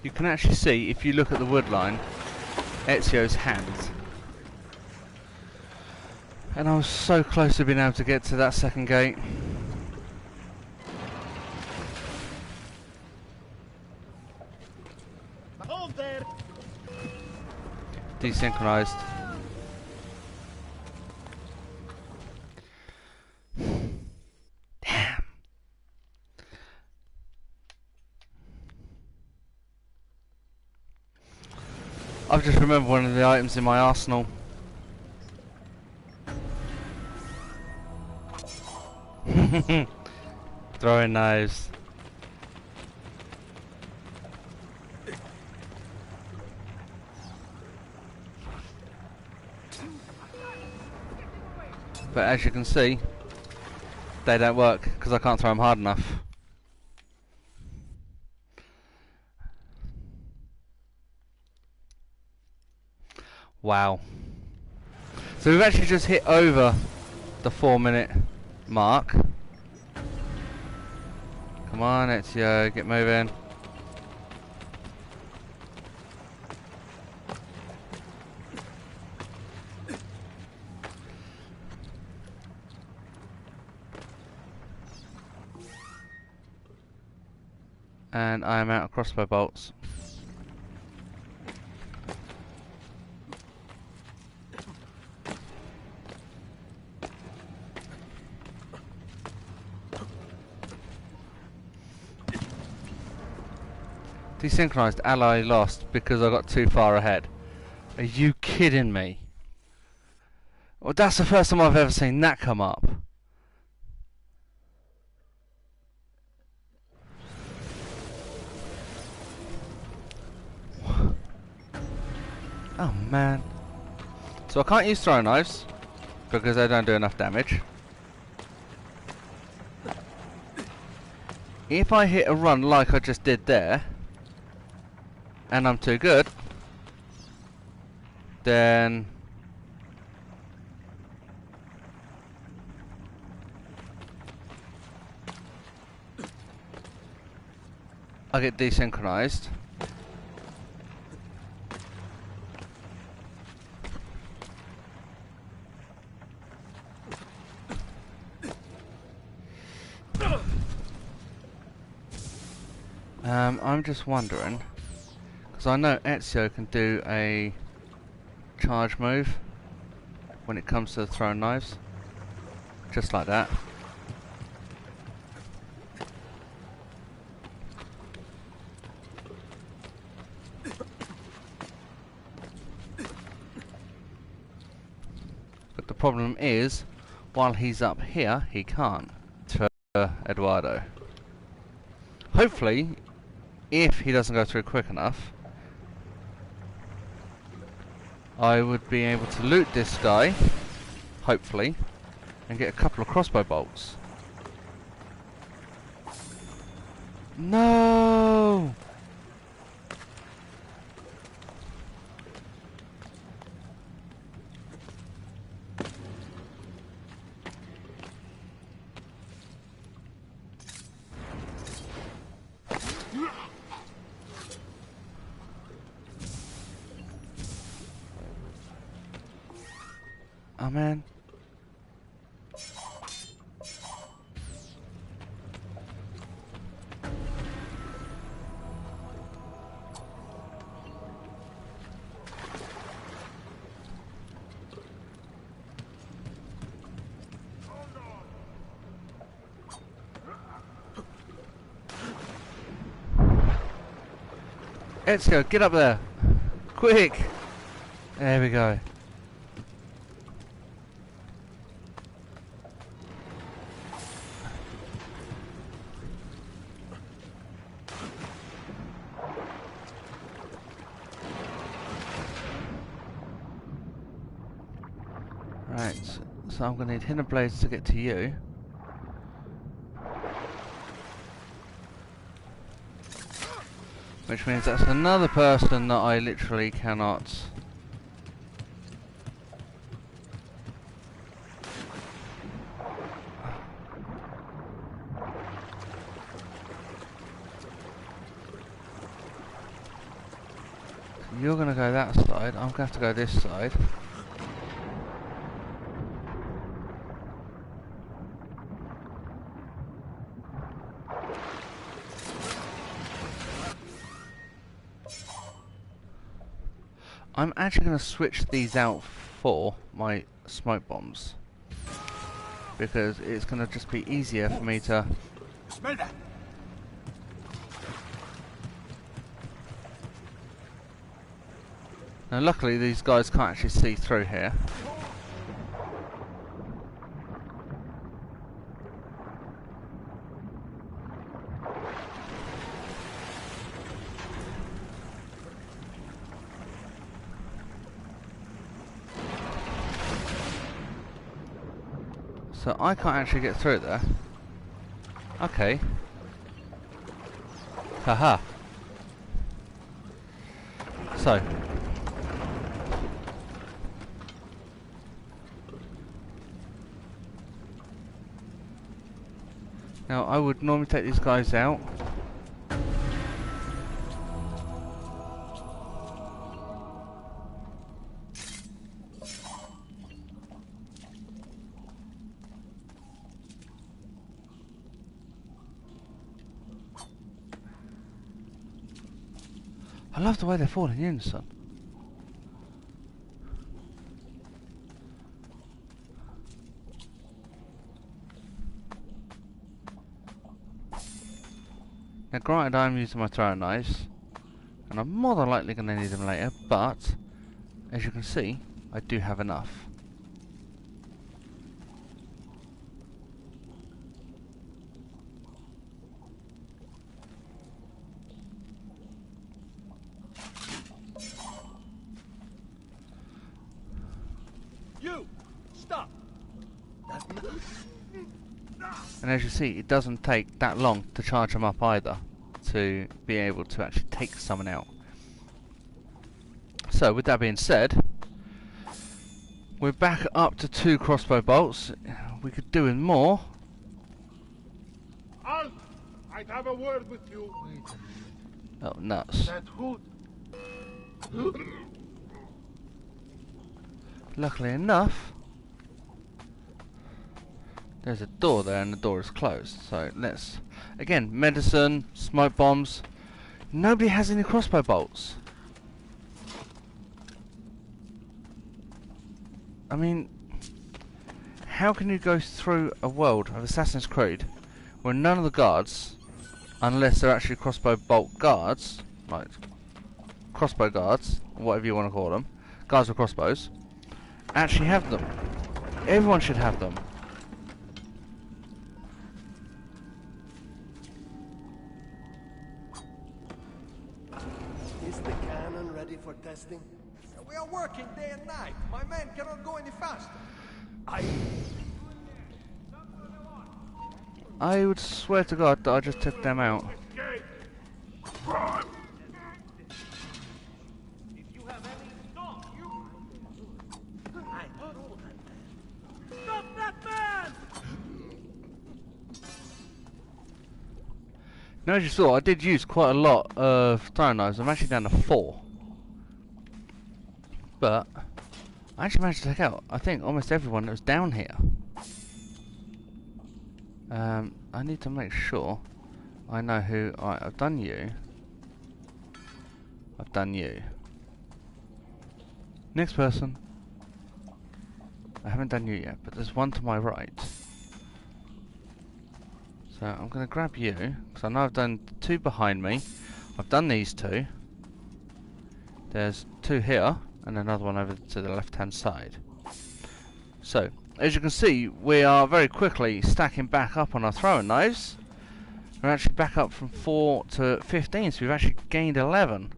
You can actually see, if you look at the wood line, Ezio's hands. And I was so close to being able to get to that second gate. hold there. Desynchronized. I've just remembered one of the items in my arsenal. Throwing knives. But as you can see, they don't work because I can't throw them hard enough. Wow. So we've actually just hit over the 4-minute mark. Come on, Ezio, get moving. And I am out of crossbow bolts. Desynchronized ally lost because I got too far ahead. Are you kidding me? Well, that's the first time I've ever seen that come up. Oh man. So I can't use throwing knives because they don't do enough damage. If I hit a run like I just did there, and I'm too good, then I get desynchronized. I'm just wondering, because I know Ezio can do a charge move when it comes to throwing knives, just like that. But the problem is, while he's up here, he can't. To Eduardo. Hopefully, if he doesn't go through quick enough, I would be able to loot this guy, hopefully, and get a couple of crossbow bolts. No! Oh man. Ezio, get up there! Quick! There we go. Right, so I'm going to need hidden blades to get to you. Which means that's another person that I literally cannot... You're going to go that side, I'm going to have to go this side. I'm actually going to switch these out for my smoke bombs, because it's going to just be easier for me to... Smell that? Now luckily these guys can't actually see through here. So I can't actually get through there. Okay. Haha. So. Now I would normally take these guys out. I love the way they're falling in, son. Now granted I'm using my throwing knives, and I'm more than likely going to need them later, but as you can see, I do have enough. You! Stop! And as you see, it doesn't take that long to charge them up either, to be able to actually take someone out. So with that being said, we're back up to 2 crossbow bolts. We could do with more. Halt! I'd have a word with you. Oh, nuts. That hood. Luckily enough, there's a door there and the door is closed. So let's, again, medicine, smoke bombs. Nobody has any crossbow bolts. I mean, how can you go through a world of Assassin's Creed where none of the guards, unless they're actually crossbow bolt guards, like crossbow guards, whatever you want to call them, guards with crossbows, actually have them? Everyone should have them. Is the cannon ready for testing? We are working day and night. My men cannot go any faster. I would swear to God that I just took them out. Escape! Run! If you have any stop, you... Stop that man! Now as you saw, I did use quite a lot of throwing knives. I'm actually down to 4. But I actually managed to take out, I think, almost everyone that was down here. I need to make sure I know who I've done you. I've done you. Next person. I haven't done you yet, but there's one to my right. So I'm going to grab you, because I know I've done 2 behind me. I've done these 2. There's 2 here, and another one over to the left hand side. So, as you can see, we are very quickly stacking back up on our throwing knives. We're actually back up from 4 to 15, so we've actually gained 11.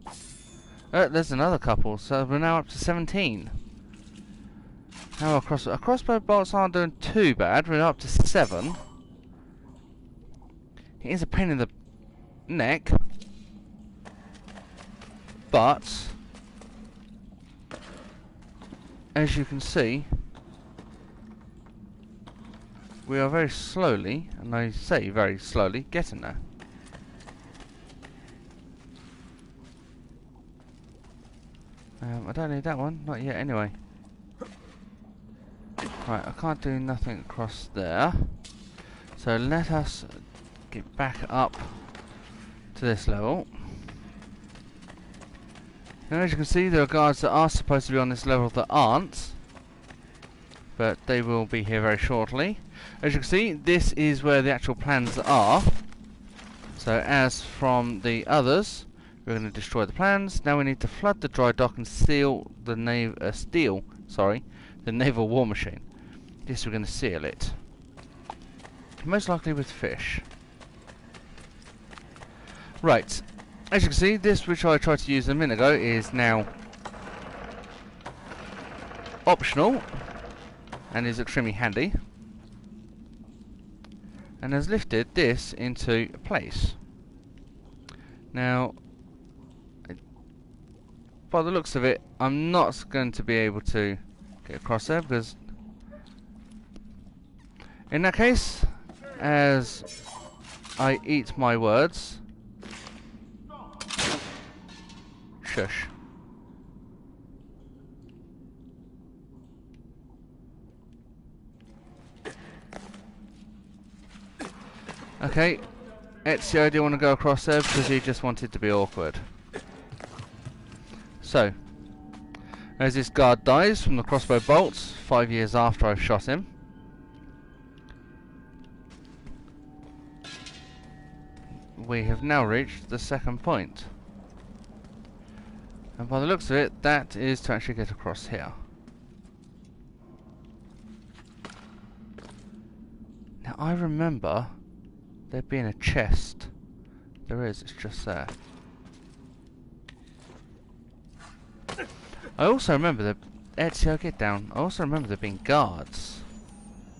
There's another couple, so we're now up to 17. Now our crossbow bolts aren't doing too bad, we're up to 7. It is a pain in the neck, but as you can see, we are very slowly, and I say very slowly, getting there. I don't need that one, not yet anyway. Right, I can't do nothing across there. So let us get back up to this level. Now as you can see, there are guards that are supposed to be on this level that aren't, but they will be here very shortly. As you can see, this is where the actual plans are. So as from the others, We're going to destroy the plans. Now we need to flood the dry dock and seal the the naval war machine. This we're going to seal it. Most likely with fish. Right. As you can see, this which I tried to use a minute ago is now optional and is extremely handy. And has lifted this into place. Now, by the looks of it, I'm not going to be able to get across there because, in that case, as I eat my words, shush. Okay, Ezio didn't want to go across there because he just wanted to be awkward. So, as this guard dies from the crossbow bolts 5 years after I've shot him, we have now reached the second point. And by the looks of it, that is to actually get across here. Now I remember there being a chest. There is, it's just there. I also remember that Ezio, get down. I also remember there being guards.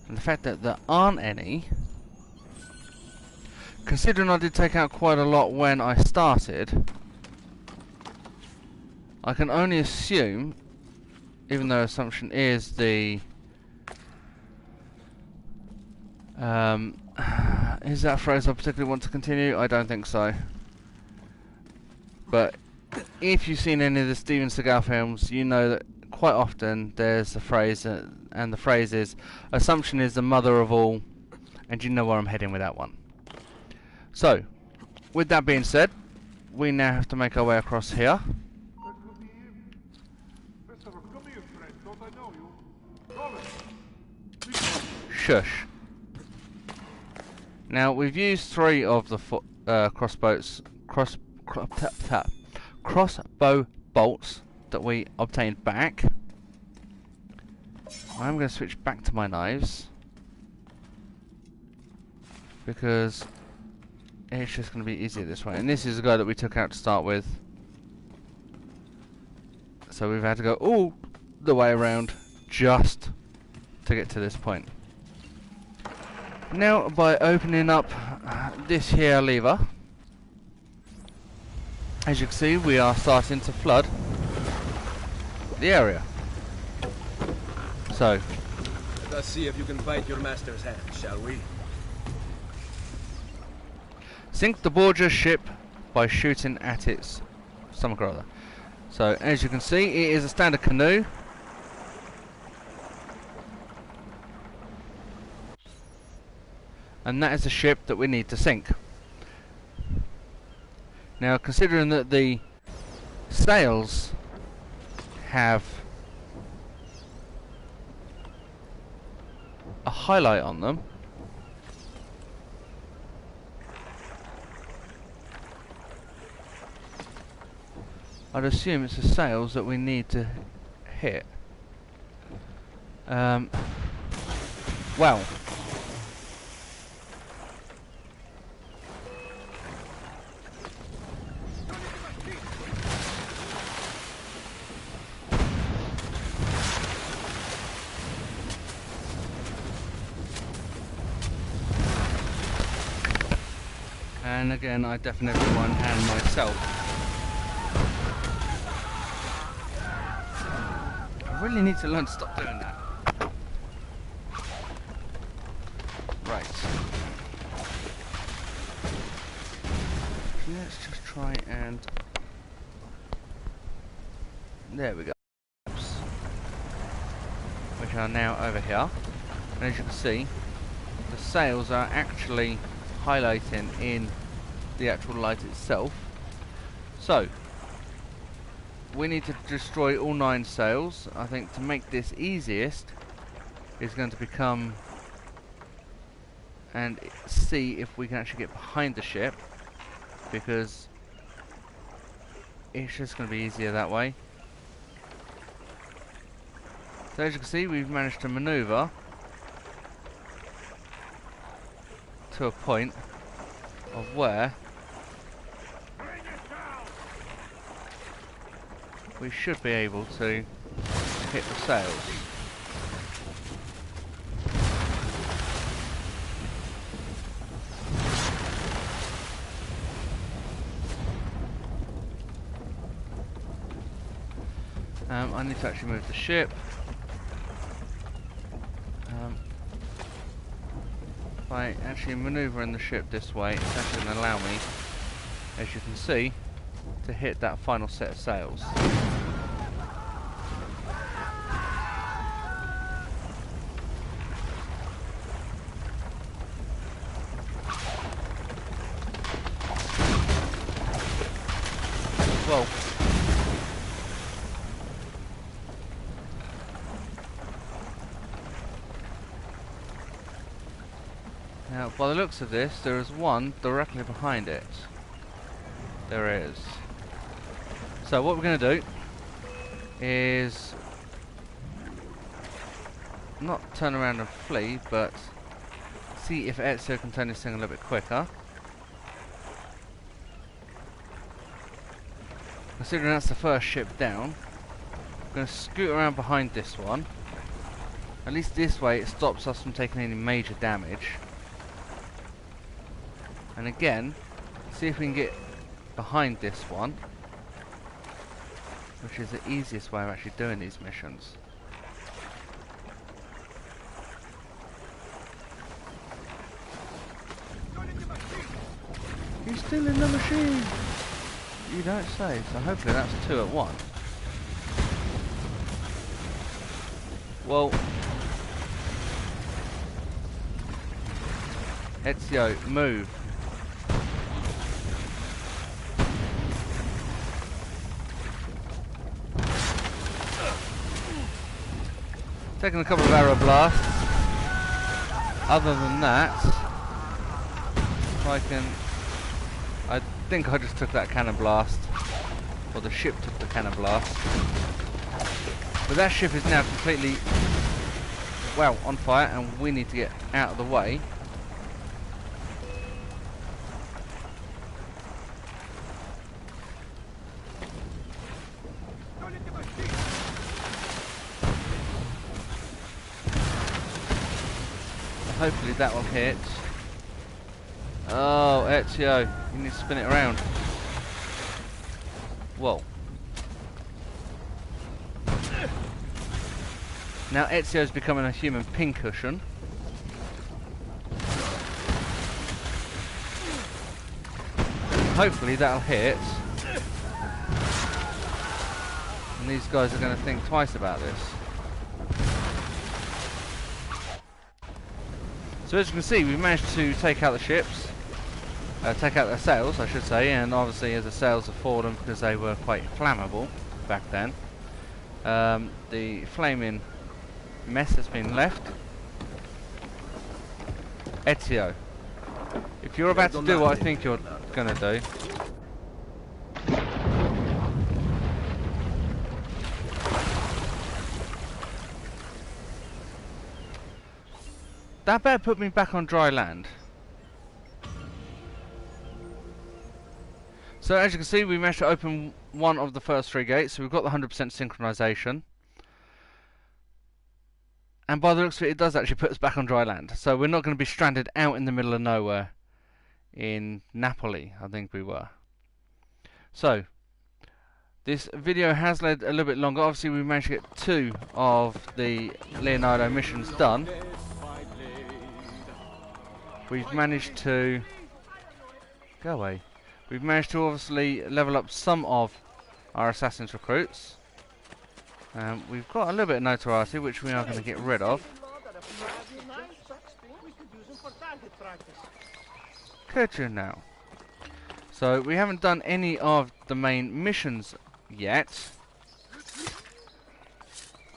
And the fact that there aren't any, considering I did take out quite a lot when I started, I can only assume, even though assumption is the is that a phrase I particularly want to continue? I don't think so. But if you've seen any of the Steven Seagal films, you know that quite often there's a phrase, and the phrase is, assumption is the mother of all, and you know where I'm heading with that one. So, with that being said, we now have to make our way across here. Shush. Now, we've used 3 of the crossbow bolts that we obtained back. I'm going to switch back to my knives because it's just going to be easier this way. And this is the guy that we took out to start with, so we've had to go all the way around just to get to this point. Now, by opening up this here lever, as you can see, we are starting to flood the area. So, Let us see if you can bite your master's hand, shall we? sink the Borgia ship by shooting at its something or other. So, as you can see, it is a standard canoe. And that is the ship that we need to sink. Now, considering that the sails have a highlight on them, I'd assume it's the sails that we need to hit. Well. And again, I definitely one-hand myself. I really need to learn to stop doing that. Right. Let's just try and... There we go. Which are now over here. And as you can see, the sails are actually highlighting in the actual light itself. So we need to destroy all 9 sails. I think to make this easiest is going to become and see if we can actually get behind the ship, because it's just going to be easier that way. So as you can see, we've managed to maneuver to a point of where we should be able to hit the sails. I need to actually move the ship. By actually manoeuvring the ship this way, it's actually going to allow me, as you can see, to hit that final set of sails. Well, now, by the looks of this, there is one directly behind it. There is. So what we're going to do is not turn around and flee, but see if Ezio can turn this thing a little bit quicker. Considering that's the first ship down, I'm going to scoot around behind this one. At least this way it stops us from taking any major damage. And again, see if we can get behind this one, which is the easiest way of actually doing these missions. He's still in the machine! You don't say, so hopefully that's 2 at 1. Well, Ezio, move. Taking a couple of arrow blasts. Other than that, I think I just took that cannon blast, or the ship took the cannon blast. But that ship is now completely, well, on fire, and we need to get out of the way. Hopefully that will hit. Oh, Ezio, you need to spin it around. Whoa. Now Ezio's becoming a human pincushion. Hopefully that'll hit. And these guys are going to think twice about this. So as you can see, we've managed to take out the ships, take out their sails I should say, and obviously as the sails have fallen because they were quite flammable back then. The flaming mess has been left. Ezio, if you're about to do what I think you're going to do, that better put me back on dry land. So as you can see, we managed to open one of the first 3 gates, so we've got the 100% synchronization. And by the looks of it, it does actually put us back on dry land. So we're not going to be stranded out in the middle of nowhere in Napoli, I think we were. So, this video has led a little bit longer. Obviously we managed to get 2 of the Leonardo missions done. We've managed to go away. We've managed to obviously level up some of our Assassin's recruits. We've got a little bit of notoriety, which we are going to get rid of. Could you now? So we haven't done any of the main missions yet.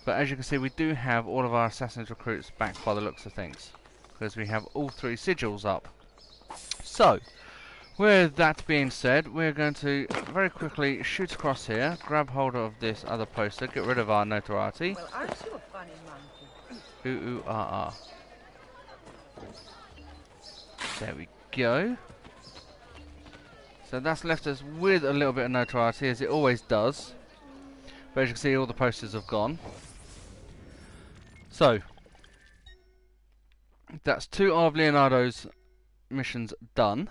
But as you can see, we do have all of our Assassin's recruits back by the looks of things, because we have all 3 sigils up. So, With that being said, we're going to very quickly shoot across here, grab hold of this other poster, get rid of our notoriety. Well, aren't you a funny monkey? Ooh, ooh, ah, ah. There we go. So that's left us with a little bit of notoriety, as it always does. But as you can see, all the posters have gone. So, that's 2 of Leonardo's missions done.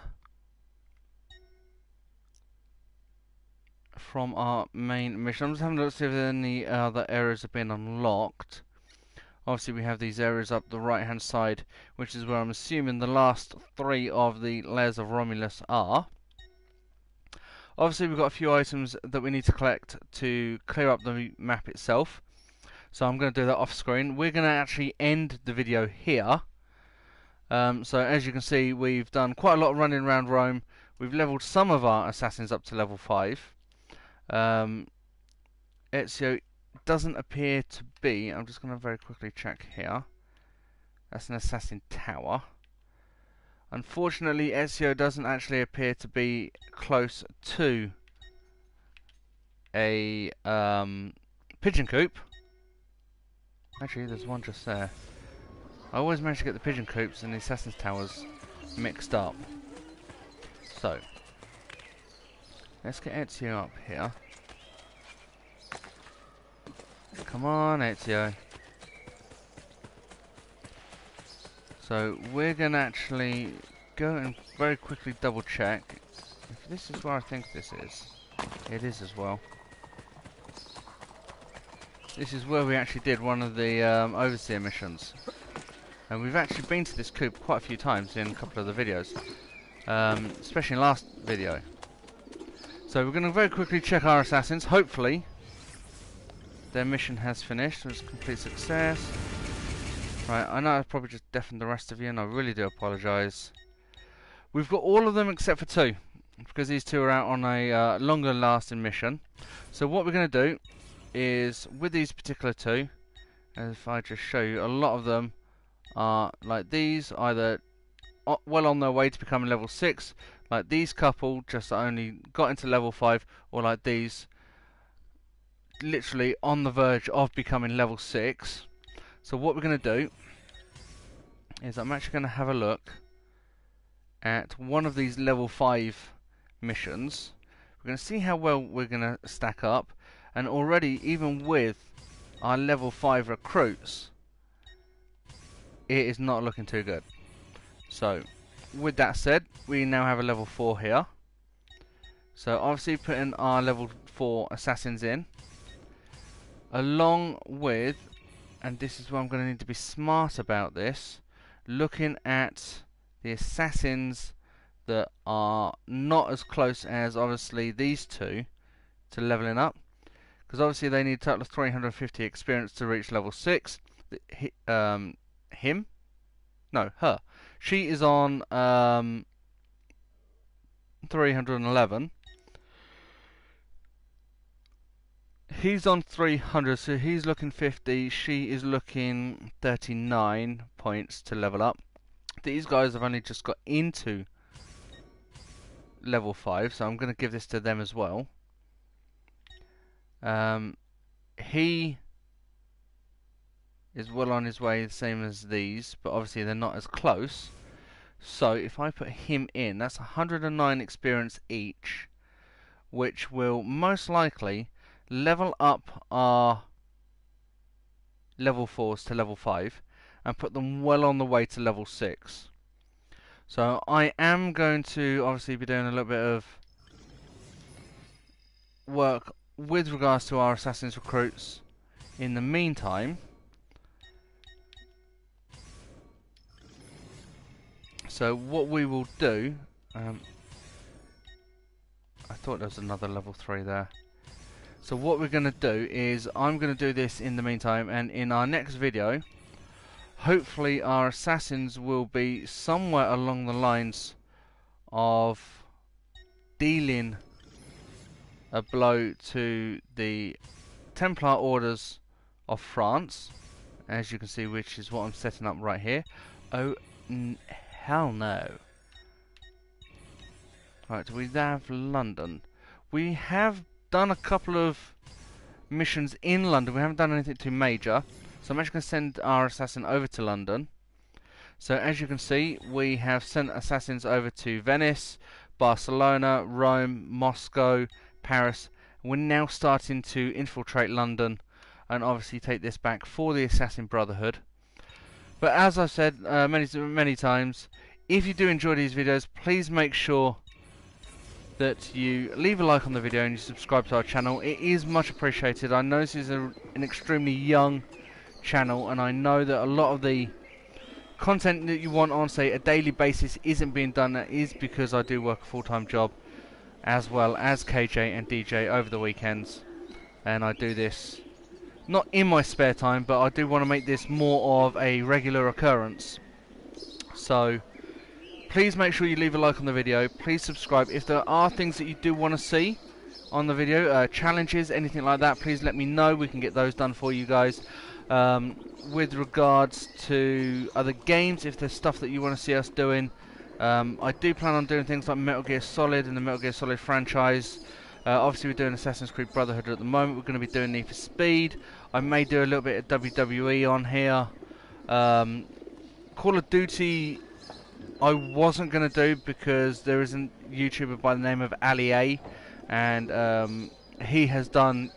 From our main mission. I'm just having a look to see if any other areas have been unlocked. Obviously we have these areas up the right hand side, which is where I'm assuming the last 3 of the Liars of Romulus are. Obviously we've got a few items that we need to collect to clear up the map itself. So I'm going to do that off screen. We're going to actually end the video here. So as you can see, we've done quite a lot of running around Rome. We've leveled some of our assassins up to level 5. Ezio doesn't appear to be. I'm just going to very quickly check here. That's an assassin tower. Unfortunately, Ezio doesn't actually appear to be close to a pigeon coop. Actually, there's one just there. I always manage to get the pigeon coops and the assassin's towers mixed up. So, let's get Ezio up here. Come on, Ezio. So we're going to actually go and very quickly double check if this is where I think this is. It is as well. This is where we actually did one of the overseer missions. And we've actually been to this coop quite a few times in a couple of the videos. Especially in last video. So we're going to very quickly check our assassins. Hopefully their mission has finished. It was a complete success. Right, I know I've probably just deafened the rest of you, and I really do apologise. We've got all of them except for 2, because these 2 are out on a longer lasting mission. So what we're going to do is, with these particular 2, and if I just show you, a lot of them are like these, either well on their way to becoming level 6, like these couple just only got into level 5, or like these, literally on the verge of becoming level 6. So what we're going to do is I'm actually going to have a look at one of these level 5 missions. We're going to see how well we're going to stack up, and already even with our level 5 recruits, it is not looking too good. So with that said, we now have a level 4 here. So obviously putting our level 4 assassins in, along with, and this is where I'm going to need to be smart about this, looking at the assassins that are not as close as obviously these 2 to leveling up, because obviously they need a total of 350 experience to reach level 6. Him? No, her. She is on 311. He's on 300, so he's looking 50. She is looking 39 points to level up. These guys have only just got into level 5, so I'm going to give this to them as well. He is well on his way, the same as these, but obviously they're not as close. So if I put him in, that's 109 experience each, which will most likely level up our level 4s to level 5 and put them well on the way to level 6. So I am going to obviously be doing a little bit of work with regards to our assassins recruits in the meantime. So what we will do, I thought there was another level 3 there. So what we're going to do is, I'm going to do this in the meantime, and in our next video, hopefully our assassins will be somewhere along the lines of dealing a blow to the Templar Orders of France, as you can see, which is what I'm setting up right here. Oh, hell no. Right, we have London. We have done a couple of missions in London. We haven't done anything too major. So I'm actually going to send our assassin over to London. So as you can see, we have sent assassins over to Venice, Barcelona, Rome, Moscow, Paris. We're now starting to infiltrate London and obviously take this back for the Assassin Brotherhood. But as I've said many times, if you do enjoy these videos, please make sure that you leave a like on the video and you subscribe to our channel. It is much appreciated. I know this is an extremely young channel, and I know that a lot of the content that you want on, say, a daily basis isn't being done. That is because I do work a full-time job as well as KJ and DJ over the weekends, and I do this not in my spare time, but I do want to make this more of a regular occurrence. So please make sure you leave a like on the video. Please subscribe. If there are things that you do want to see on the video, challenges, anything like that, please let me know. We can get those done for you guys. With regards to other games, if there's stuff that you want to see us doing, I do plan on doing things like Metal Gear Solid and the Metal Gear Solid franchise. Obviously we're doing Assassin's Creed Brotherhood at the moment. We're going to be doing Need for Speed. I may do a little bit of WWE on here. Call of Duty I wasn't going to do because there is a YouTuber by the name of Ali A, and he has done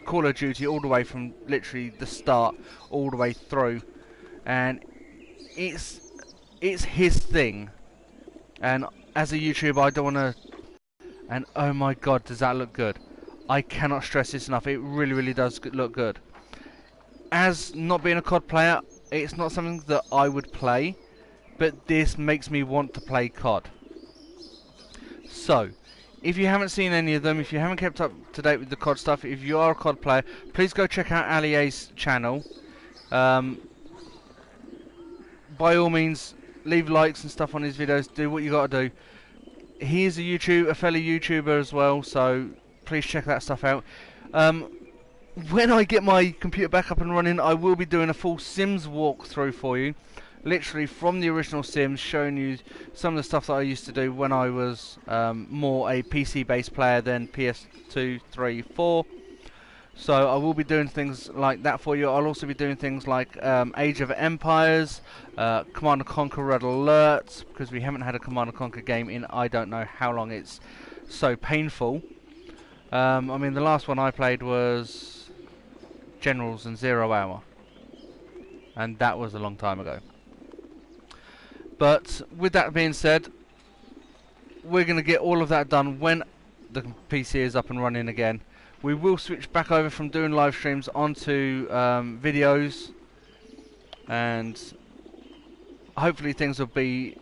Call of Duty all the way from literally the start all the way through, and it's his thing. And as a YouTuber, I don't want to. And oh my god, does that look good? I cannot stress this enough. It really does look good. As not being a COD player, it's not something that I would play, but this makes me want to play COD. So, if you haven't seen any of them, if you haven't kept up to date with the COD stuff, if you are a COD player, please go check out Ali A's channel. By all means, leave likes and stuff on his videos. Do what you got to do. He is a fellow YouTuber as well, so please check that stuff out. When I get my computer back up and running, I will be doing a full Sims walkthrough for you. Literally from the original Sims, showing you some of the stuff that I used to do when I was more a PC-based player than PS2, 3, 4. So I will be doing things like that for you. I'll also be doing things like Age of Empires, Command & Conquer Red Alert, because we haven't had a Command & Conquer game in I don't know how long. It's so painful. I mean, the last one I played was Generals and 0 Hour, and that was a long time ago. But with that being said, we're going to get all of that done when the PC is up and running again. We will switch back over from doing live streams onto videos, and hopefully things will be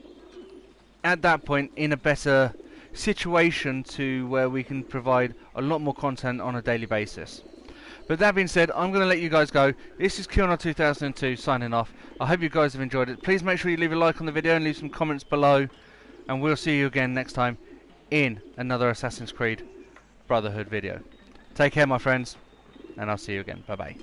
at that point in a better situation to where we can provide a lot more content on a daily basis. But that being said, I'm going to let you guys go. This is Kilnar2002 signing off. I hope you guys have enjoyed it. Please make sure you leave a like on the video and leave some comments below, and we'll see you again next time in another Assassin's Creed Brotherhood video. Take care, my friends, and I'll see you again. Bye bye.